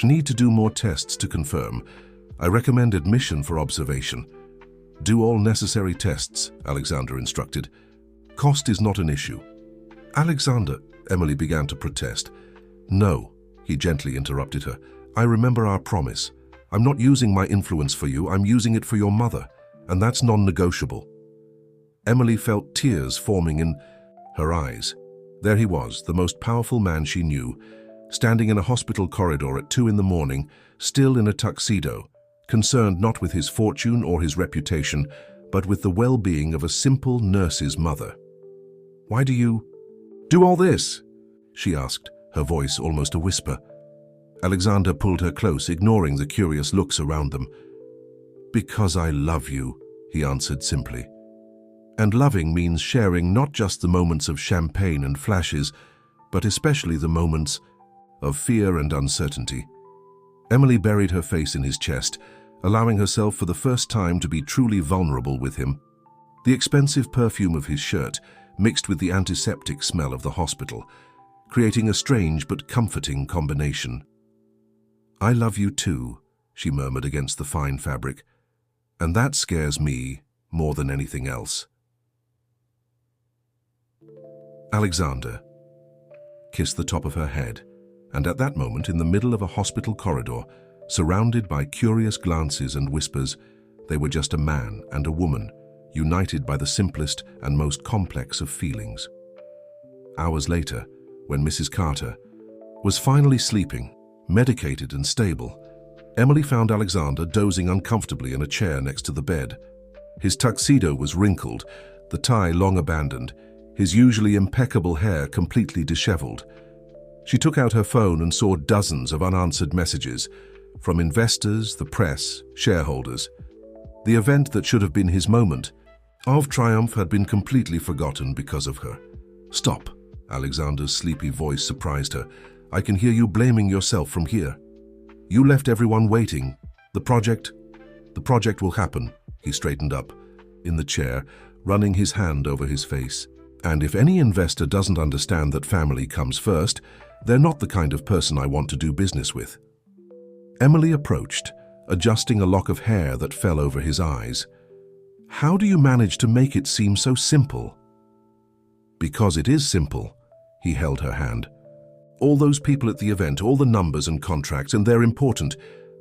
need to do more tests to confirm. I recommend admission for observation." "Do all necessary tests," Alexander instructed. "Cost is not an issue." "Alexander," Emily began to protest. "No," he gently interrupted her. "I remember our promise. I'm not using my influence for you, I'm using it for your mother, and that's non-negotiable." Emily felt tears forming in her eyes. There he was, the most powerful man she knew, standing in a hospital corridor at 2 in the morning, still in a tuxedo, concerned not with his fortune or his reputation, but with the well-being of a simple nurse's mother. "Why do you do all this?" she asked, her voice almost a whisper. Alexander pulled her close, ignoring the curious looks around them. "Because I love you," he answered simply. And loving means sharing not just the moments of champagne and flashes, but especially the moments of fear and uncertainty. Emily buried her face in his chest, allowing herself for the first time to be truly vulnerable with him. The expensive perfume of his shirt mixed with the antiseptic smell of the hospital, creating a strange but comforting combination. "I love you too," she murmured against the fine fabric, "and that scares me more than anything else." Alexander kissed the top of her head, and at that moment, in the middle of a hospital corridor, surrounded by curious glances and whispers, they were just a man and a woman, united by the simplest and most complex of feelings. Hours later, when Mrs. Carter was finally sleeping, medicated and stable, Emily found Alexander dozing uncomfortably in a chair next to the bed. His tuxedo was wrinkled, the tie long abandoned, his usually impeccable hair completely disheveled. She took out her phone and saw dozens of unanswered messages from investors, the press, shareholders. The event that should have been his moment of triumph had been completely forgotten because of her. "Stop," Alexander's sleepy voice surprised her. "I can hear you blaming yourself from here. You left everyone waiting. The project will happen." He straightened up in the chair, running his hand over his face. "And if any investor doesn't understand that family comes first, they're not the kind of person I want to do business with." Emily approached, adjusting a lock of hair that fell over his eyes. "How do you manage to make it seem so simple?" "Because it is simple." He held her hand. "All those people at the event, all the numbers and contracts, and they're important.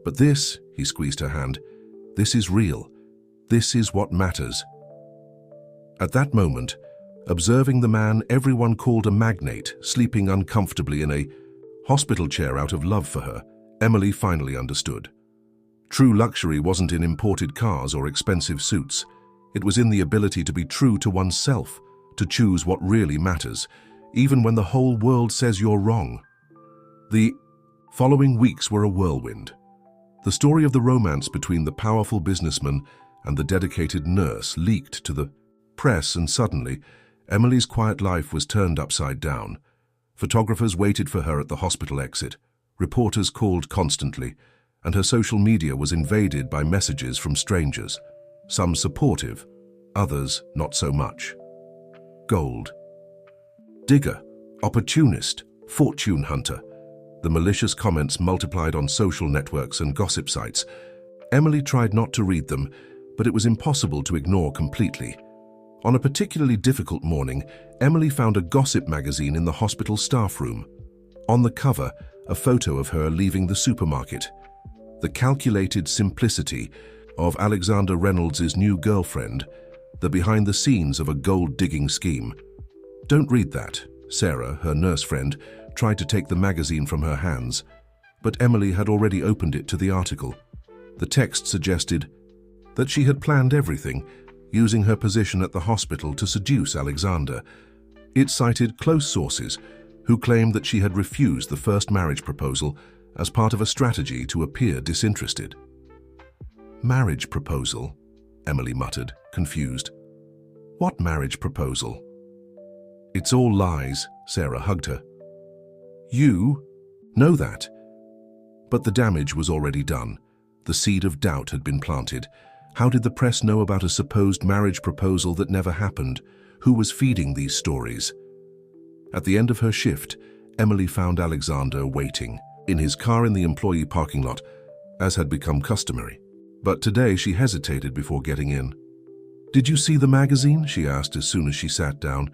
But this," he squeezed her hand, "this is real. This is what matters." At that moment, observing the man everyone called a magnate sleeping uncomfortably in a hospital chair out of love for her, Emily finally understood. True luxury wasn't in imported cars or expensive suits. It was in the ability to be true to oneself, to choose what really matters, even when the whole world says you're wrong. The following weeks were a whirlwind. The story of the romance between the powerful businessman and the dedicated nurse leaked to the press, and suddenly, Emily's quiet life was turned upside down. Photographers waited for her at the hospital exit. Reporters called constantly, and her social media was invaded by messages from strangers, some supportive, others not so much. Gold digger, opportunist, fortune hunter. The malicious comments multiplied on social networks and gossip sites. Emily tried not to read them, but it was impossible to ignore completely. On a particularly difficult morning, Emily found a gossip magazine in the hospital staff room. On the cover, a photo of her leaving the supermarket. The calculated simplicity of Alexander Reynolds' new girlfriend, the behind the scenes of a gold-digging scheme. "Don't read that." Sarah, her nurse friend, tried to take the magazine from her hands, but Emily had already opened it to the article. The text suggested that she had planned everything, using her position at the hospital to seduce Alexander. It cited close sources who claimed that she had refused the first marriage proposal as part of a strategy to appear disinterested. "Marriage proposal?" Emily muttered, confused. "What marriage proposal?" "It's all lies," Sarah hugged her. "You know that." But the damage was already done. The seed of doubt had been planted. How did the press know about a supposed marriage proposal that never happened? Who was feeding these stories? At the end of her shift, Emily found Alexander waiting in his car in the employee parking lot, as had become customary. But today she hesitated before getting in. "Did you see the magazine?" she asked as soon as she sat down.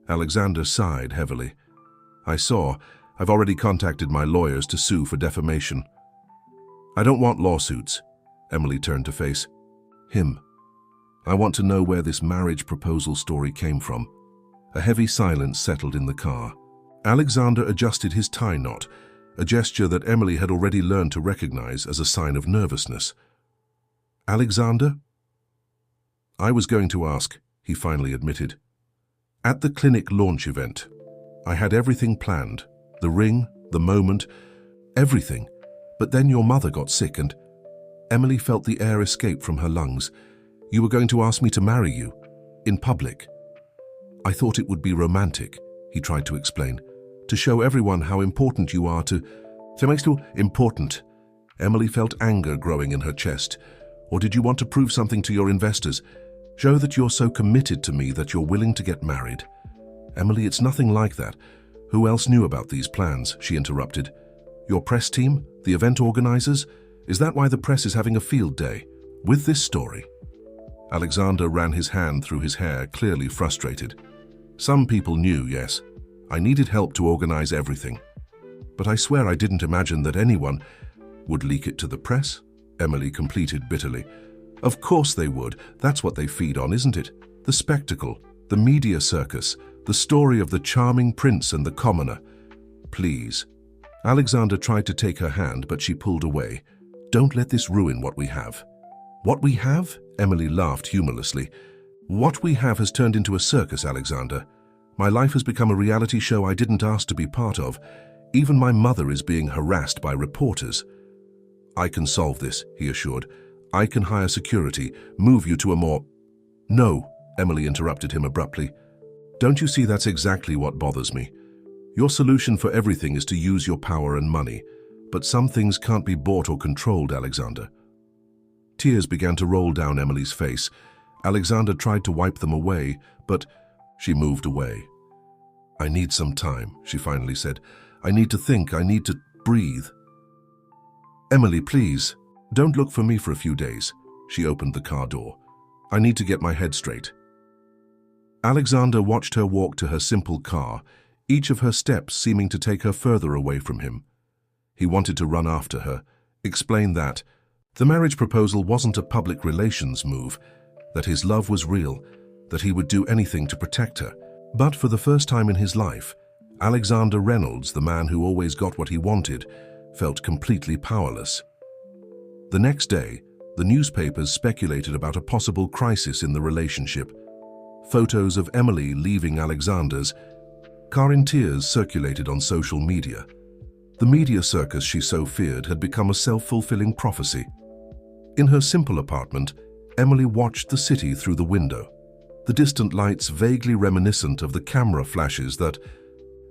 Alexander sighed heavily. "I saw. I've already contacted my lawyers to sue for defamation." "I don't want lawsuits." Emily turned to face him. "I want to know where this marriage proposal story came from." A heavy silence settled in the car. Alexander adjusted his tie knot, a gesture that Emily had already learned to recognize as a sign of nervousness. "Alexander?" "I was going to ask," he finally admitted. "At the clinic launch event, I had everything planned. The ring, the moment, everything. But then your mother got sick and..." Emily felt the air escape from her lungs. You were going to ask me to marry you, in public. I thought it would be romantic, he tried to explain, to show everyone how important you are to... So makes you important. Emily felt anger growing in her chest. Or did you want to prove something to your investors? Show that you're so committed to me that you're willing to get married. Emily, it's nothing like that. Who else knew about these plans? She interrupted. Your press team? The event organizers? Is that why the press is having a field day? With this story? Alexander ran his hand through his hair, clearly frustrated. Some people knew, yes. I needed help to organize everything. But I swear I didn't imagine that anyone would leak it to the press, Emily completed bitterly. Of course they would. That's what they feed on, isn't it? The spectacle, the media circus, the story of the charming prince and the commoner. Please. Alexander tried to take her hand, but she pulled away. Don't let this ruin what we have. What we have? Emily laughed humorlessly. What we have has turned into a circus, Alexander. My life has become a reality show I didn't ask to be part of. Even my mother is being harassed by reporters. I can solve this, he assured. I can hire security, move you to a more... No, Emily interrupted him abruptly. Don't you see that's exactly what bothers me? Your solution for everything is to use your power and money, but some things can't be bought or controlled, Alexander. Tears began to roll down Emily's face. Alexander tried to wipe them away, but she moved away. I need some time, she finally said. I need to think, I need to breathe. Emily, please, don't look for me for a few days. She opened the car door. I need to get my head straight. Alexander watched her walk to her simple car, each of her steps seeming to take her further away from him. He wanted to run after her, explain that the marriage proposal wasn't a public relations move, that his love was real, that he would do anything to protect her. But for the first time in his life, Alexander Reynolds, the man who always got what he wanted, felt completely powerless. The next day, the newspapers speculated about a possible crisis in the relationship. Photos of Emily leaving Alexander's car in tears circulated on social media. The media circus she so feared had become a self-fulfilling prophecy. In her simple apartment, Emily watched the city through the window, the distant lights vaguely reminiscent of the camera flashes that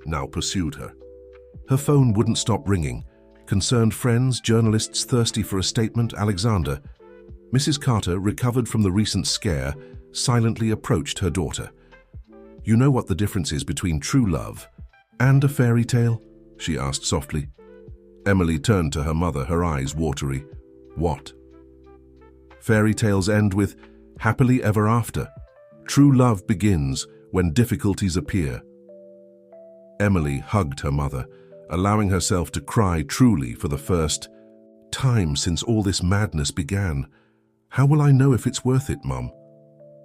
now pursued her. Her phone wouldn't stop ringing. Concerned friends, journalists thirsty for a statement, Alexander. Mrs. Carter, recovered from the recent scare, silently approached her daughter. You know what the difference is between true love and a fairy tale? She asked softly. Emily turned to her mother, her eyes watery. What? Fairy tales end with happily ever after. True love begins when difficulties appear. Emily hugged her mother, allowing herself to cry truly for the first time since all this madness began. How will I know if it's worth it, Mum?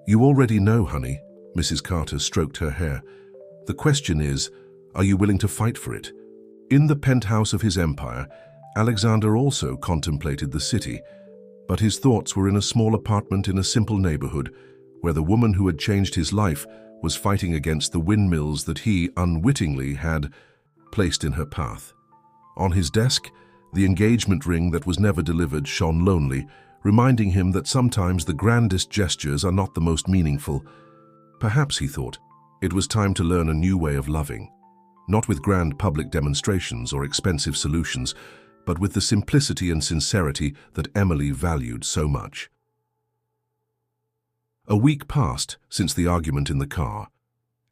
You already know, honey. Mrs. Carter stroked her hair. The question is, are you willing to fight for it? In the penthouse of his empire, Alexander also contemplated the city, but his thoughts were in a small apartment in a simple neighborhood, where the woman who had changed his life was fighting against the windmills that he, unwittingly, had placed in her path. On his desk, the engagement ring that was never delivered shone lonely, reminding him that sometimes the grandest gestures are not the most meaningful. Perhaps, he thought, it was time to learn a new way of loving, not with grand public demonstrations or expensive solutions, but with the simplicity and sincerity that Emily valued so much. A week passed since the argument in the car.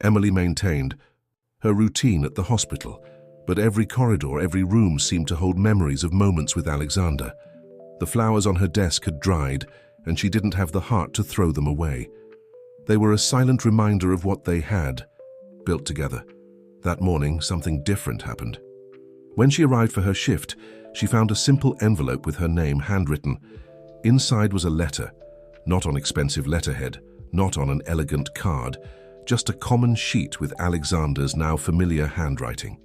Emily maintained her routine at the hospital, but every corridor, every room seemed to hold memories of moments with Alexander. The flowers on her desk had dried, and she didn't have the heart to throw them away. They were a silent reminder of what they had built together. That morning, something different happened. When she arrived for her shift, she found a simple envelope with her name handwritten. Inside was a letter, not on expensive letterhead, not on an elegant card, just a common sheet with Alexander's now familiar handwriting.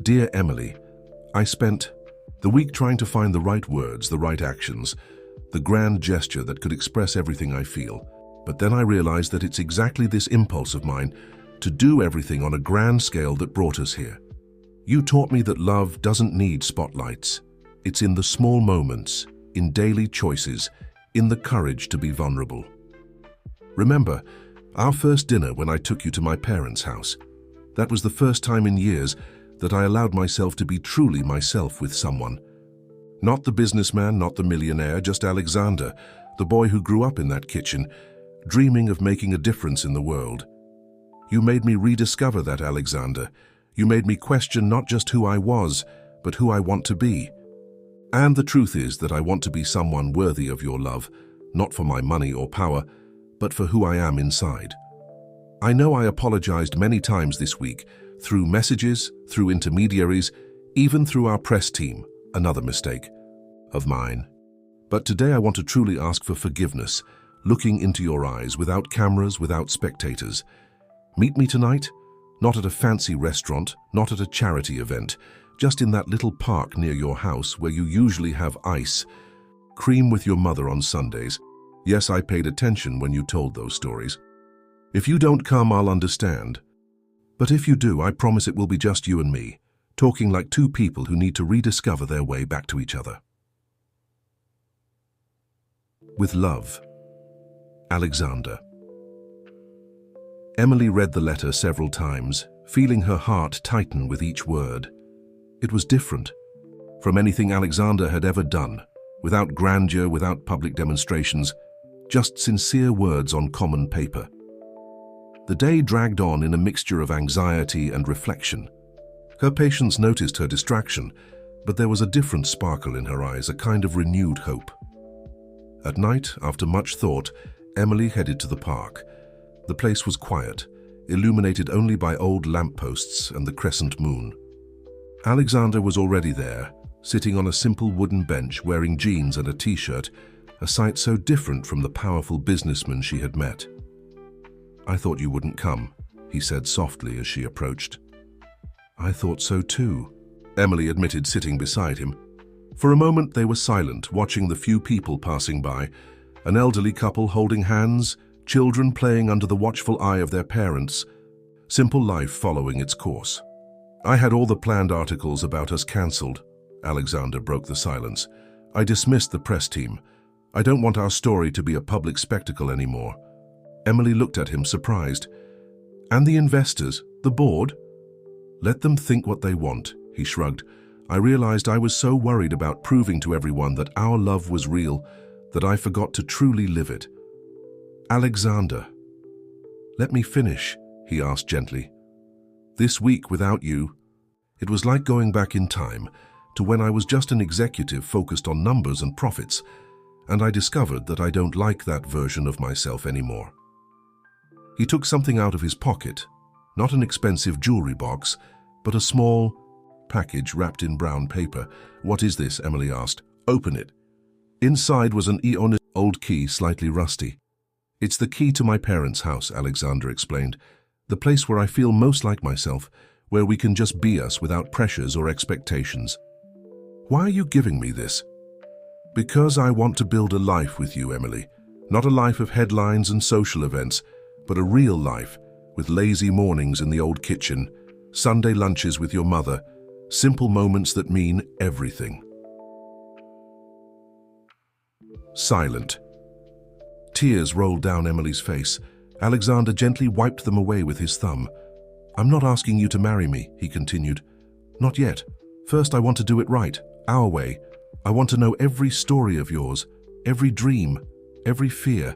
Dear Emily, I spent the week trying to find the right words, the right actions, the grand gesture that could express everything I feel. But then I realized that it's exactly this impulse of mine to do everything on a grand scale that brought us here. You taught me that love doesn't need spotlights. It's in the small moments, in daily choices, in the courage to be vulnerable. Remember, our first dinner when I took you to my parents' house. That was the first time in years that I allowed myself to be truly myself with someone. Not the businessman, not the millionaire, just Alexander, the boy who grew up in that kitchen, dreaming of making a difference in the world. You made me rediscover that Alexander. You made me question not just who I was, but who I want to be. And the truth is that I want to be someone worthy of your love, not for my money or power, but for who I am inside. I know I apologized many times this week, through messages, through intermediaries, even through our press team, another mistake of mine. But today I want to truly ask for forgiveness, looking into your eyes, without cameras, without spectators. Meet me tonight, not at a fancy restaurant, not at a charity event, just in that little park near your house where you usually have ice cream with your mother on Sundays. Yes, I paid attention when you told those stories. If you don't come, I'll understand. But if you do, I promise it will be just you and me, talking like two people who need to rediscover their way back to each other. With love, Alexander. Emily read the letter several times, feeling her heart tighten with each word. It was different from anything Alexander had ever done, without grandeur, without public demonstrations, just sincere words on common paper. The day dragged on in a mixture of anxiety and reflection. Her patients noticed her distraction, but there was a different sparkle in her eyes, a kind of renewed hope. At night, after much thought, Emily headed to the park. The place was quiet, illuminated only by old lampposts and the crescent moon. Alexander was already there, sitting on a simple wooden bench wearing jeans and a t-shirt, a sight so different from the powerful businessman she had met. "I thought you wouldn't come," he said softly as she approached. "I thought so too," Emily admitted, sitting beside him. For a moment they were silent, watching the few people passing by, an elderly couple holding hands, children playing under the watchful eye of their parents, simple life following its course. "I had all the planned articles about us cancelled," Alexander broke the silence. "I dismissed the press team. I don't want our story to be a public spectacle anymore." Emily looked at him, surprised. "And the investors, the board?" "Let them think what they want," he shrugged. "I realized I was so worried about proving to everyone that our love was real that I forgot to truly live it." "Alexander, let me finish," he asked gently. "This week without you, it was like going back in time to when I was just an executive focused on numbers and profits, and I discovered that I don't like that version of myself anymore." He took something out of his pocket, not an expensive jewelry box, but a small package wrapped in brown paper. "What is this?" Emily asked. "Open it." Inside was an old key, slightly rusty. "It's the key to my parents' house," Alexander explained. "The place where I feel most like myself, where we can just be us without pressures or expectations." "Why are you giving me this?" "Because I want to build a life with you, Emily. Not a life of headlines and social events, but a real life, with lazy mornings in the old kitchen, Sunday lunches with your mother, simple moments that mean everything." Silent. Tears rolled down Emily's face. Alexander gently wiped them away with his thumb. "I'm not asking you to marry me," he continued. "Not yet. First, I want to do it right, our way. I want to know every story of yours, every dream, every fear.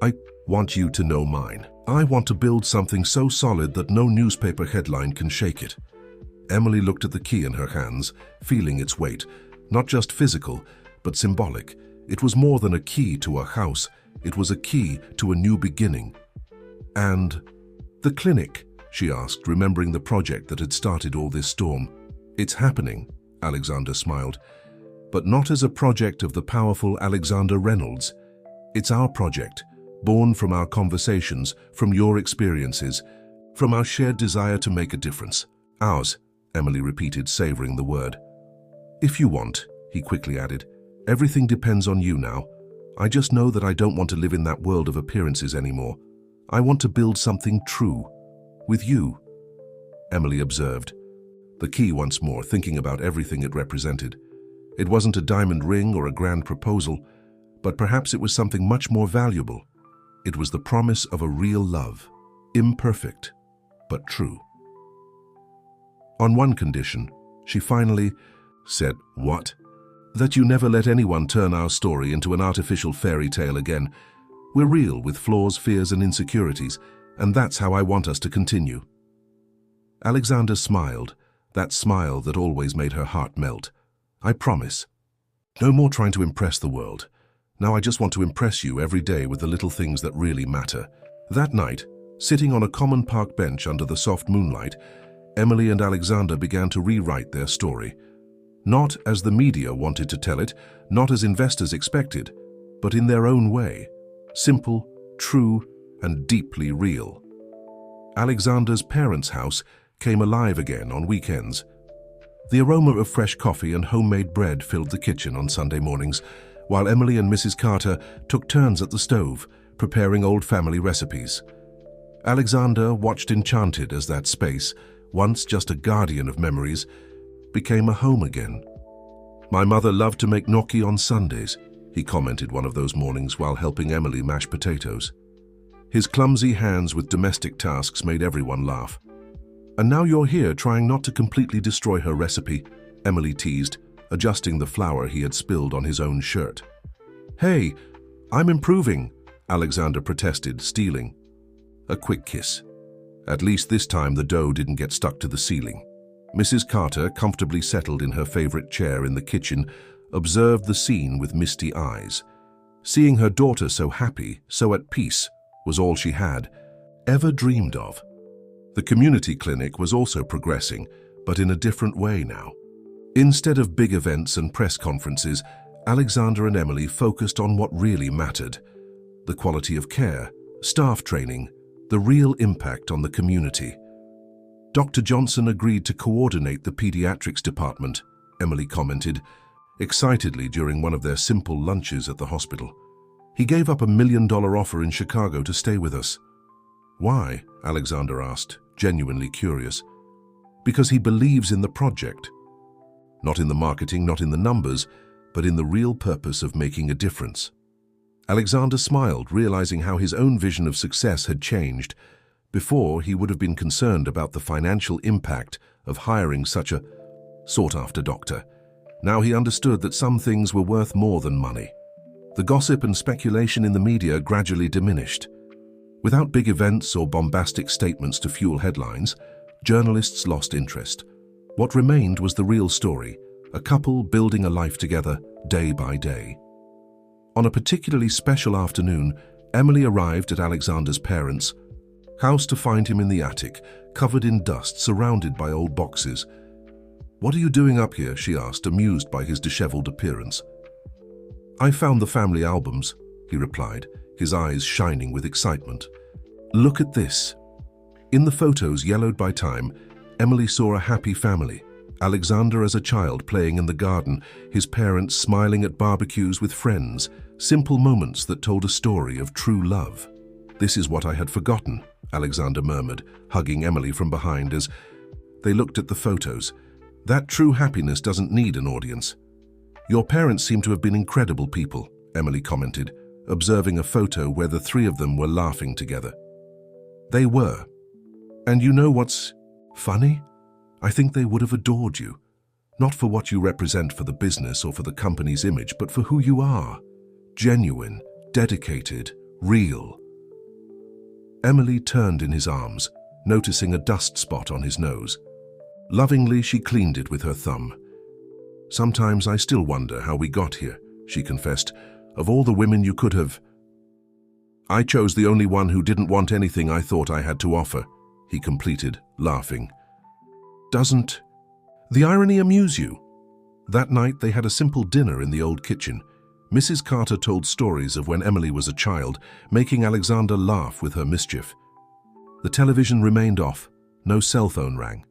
I want you to know mine. I want to build something so solid that no newspaper headline can shake it." Emily looked at the key in her hands, feeling its weight, not just physical, but symbolic. It was more than a key to a house. It was a key to a new beginning. "And the clinic?" she asked, remembering the project that had started all this storm. "It's happening," Alexander smiled, "but not as a project of the powerful Alexander Reynolds. It's our project, born from our conversations, from your experiences, from our shared desire to make a difference. Ours," Emily repeated, savoring the word. "If you want," he quickly added. "Everything depends on you now. I just know that I don't want to live in that world of appearances anymore. I want to build something true. With you." Emily observed the key once more, thinking about everything it represented. It wasn't a diamond ring or a grand proposal, But perhaps it was something much more valuable. It was the promise of a real love, imperfect, but true. On one condition, she finally said, "What?" "That you never let anyone turn our story into an artificial fairy tale again. We're real with flaws, fears, and insecurities, and that's how I want us to continue." Alexander smiled, that smile that always made her heart melt. "I promise. No more trying to impress the world. Now I just want to impress you every day with the little things that really matter." That night, sitting on a common park bench under the soft moonlight, Emily and Alexander began to rewrite their story. Not as the media wanted to tell it, not as investors expected, but in their own way. Simple, true, and deeply real. Alexander's parents' house came alive again on weekends. The aroma of fresh coffee and homemade bread filled the kitchen on Sunday mornings, while Emily and Mrs. Carter took turns at the stove, preparing old family recipes. Alexander watched enchanted as that space, once just a guardian of memories, became a home again. "My mother loved to make gnocchi on Sundays," he commented one of those mornings while helping Emily mash potatoes. His clumsy hands with domestic tasks made everyone laugh. "And now you're here trying not to completely destroy her recipe," Emily teased, adjusting the flour he had spilled on his own shirt. "Hey, I'm improving," Alexander protested, stealing a quick kiss. At least this time the dough didn't get stuck to the ceiling. Mrs. Carter, comfortably settled in her favorite chair in the kitchen, observed the scene with misty eyes. Seeing her daughter so happy, so at peace, was all she had ever dreamed of. The community clinic was also progressing, but in a different way now. Instead of big events and press conferences, Alexander and Emily focused on what really mattered: the quality of care, staff training, the real impact on the community. Dr. Johnson agreed to coordinate the pediatrics department, Emily commented, excitedly during one of their simple lunches at the hospital. "He gave up $1 million offer in Chicago to stay with us." "Why?" Alexander asked, genuinely curious. "Because he believes in the project. Not in the marketing, not in the numbers, but in the real purpose of making a difference." Alexander smiled, realizing how his own vision of success had changed. Before, he would have been concerned about the financial impact of hiring such a sought-after doctor. Now he understood that some things were worth more than money. The gossip and speculation in the media gradually diminished. Without big events or bombastic statements to fuel headlines, journalists lost interest. What remained was the real story, a couple building a life together day by day. On a particularly special afternoon, Emily arrived at Alexander's parents' house to find him in the attic, covered in dust, surrounded by old boxes. "What are you doing up here?" she asked, amused by his disheveled appearance. "I found the family albums," he replied, his eyes shining with excitement. "Look at this." In the photos yellowed by time, Emily saw a happy family. Alexander as a child playing in the garden, his parents smiling at barbecues with friends, simple moments that told a story of true love. "This is what I had forgotten," Alexander murmured, hugging Emily from behind as they looked at the photos. "That true happiness doesn't need an audience." "Your parents seem to have been incredible people," Emily commented, observing a photo where the three of them were laughing together. They were. "And you know what's funny? I think they would have adored you. Not for what you represent for the business or for the company's image, but for who you are. Genuine, dedicated, real." Emily turned in his arms, noticing a dust spot on his nose. Lovingly, she cleaned it with her thumb. "Sometimes I still wonder how we got here," she confessed. "Of all the women you could have, I chose the only one who didn't want anything I thought I had to offer," he completed, laughing. "Doesn't the irony amuse you?" That night they had a simple dinner in the old kitchen. Mrs. Carter told stories of when Emily was a child, making Alexander laugh with her mischief. The television remained off. No cell phone rang.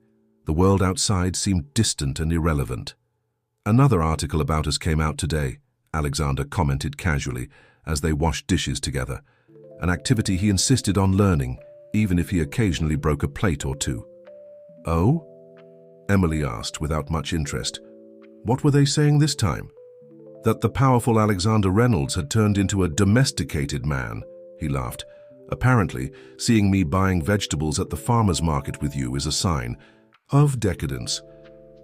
The world outside seemed distant and irrelevant. "Another article about us came out today," Alexander commented casually as they washed dishes together, an activity he insisted on learning, even if he occasionally broke a plate or two. "Oh?" Emily asked without much interest. "What were they saying this time?" That the powerful Alexander Reynolds had turned into a domesticated man, he laughed. Apparently, seeing me buying vegetables at the farmer's market with you is a sign of decadence.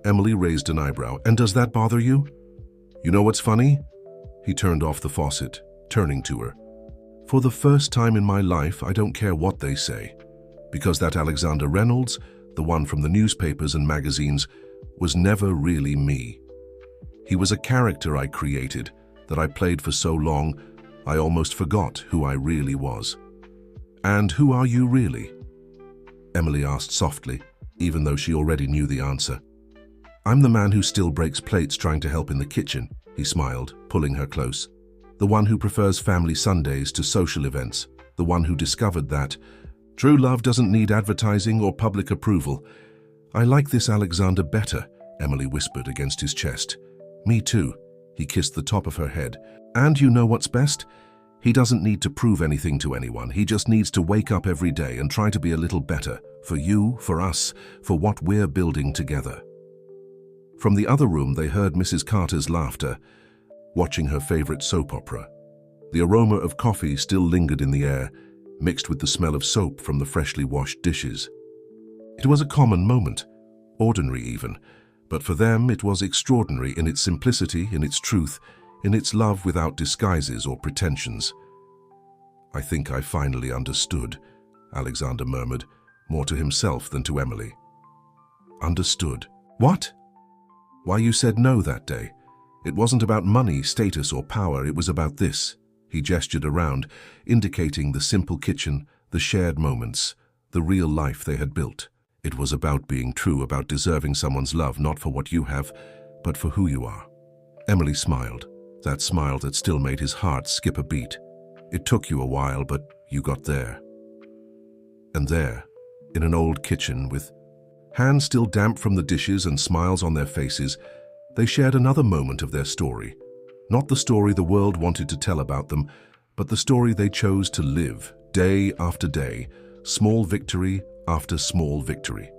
Emily raised an eyebrow. And does that bother you? You know what's funny? He turned off the faucet, turning to her. For the first time in my life, I don't care what they say. Because that Alexander Reynolds, the one from the newspapers and magazines, was never really me. He was a character I created, that I played for so long, I almost forgot who I really was. And who are you really? Emily asked softly, even though she already knew the answer. I'm the man who still breaks plates trying to help in the kitchen, he smiled, pulling her close. The one who prefers family Sundays to social events. The one who discovered that true love doesn't need advertising or public approval. I like this Alexander better, Emily whispered against his chest. Me too. He kissed the top of her head. And you know what's best? He doesn't need to prove anything to anyone. He just needs to wake up every day and try to be a little better. For you, for us, for what we're building together. From the other room, they heard Mrs. Carter's laughter, watching her favorite soap opera. The aroma of coffee still lingered in the air, mixed with the smell of soap from the freshly washed dishes. It was a common moment, ordinary even, but for them it was extraordinary in its simplicity, in its truth, in its love without disguises or pretensions. I think I finally understood, Alexander murmured, more to himself than to Emily. Understood? What? Why you said no that day. It wasn't about money, status, or power, it was about this. He gestured around, indicating the simple kitchen, the shared moments, the real life they had built. It was about being true, about deserving someone's love, not for what you have, but for who you are. Emily smiled, that smile that still made his heart skip a beat. It took you a while, but you got there. And there, in an old kitchen with hands still damp from the dishes and smiles on their faces, they shared another moment of their story. Not the story the world wanted to tell about them, but the story they chose to live, day after day, small victory after small victory.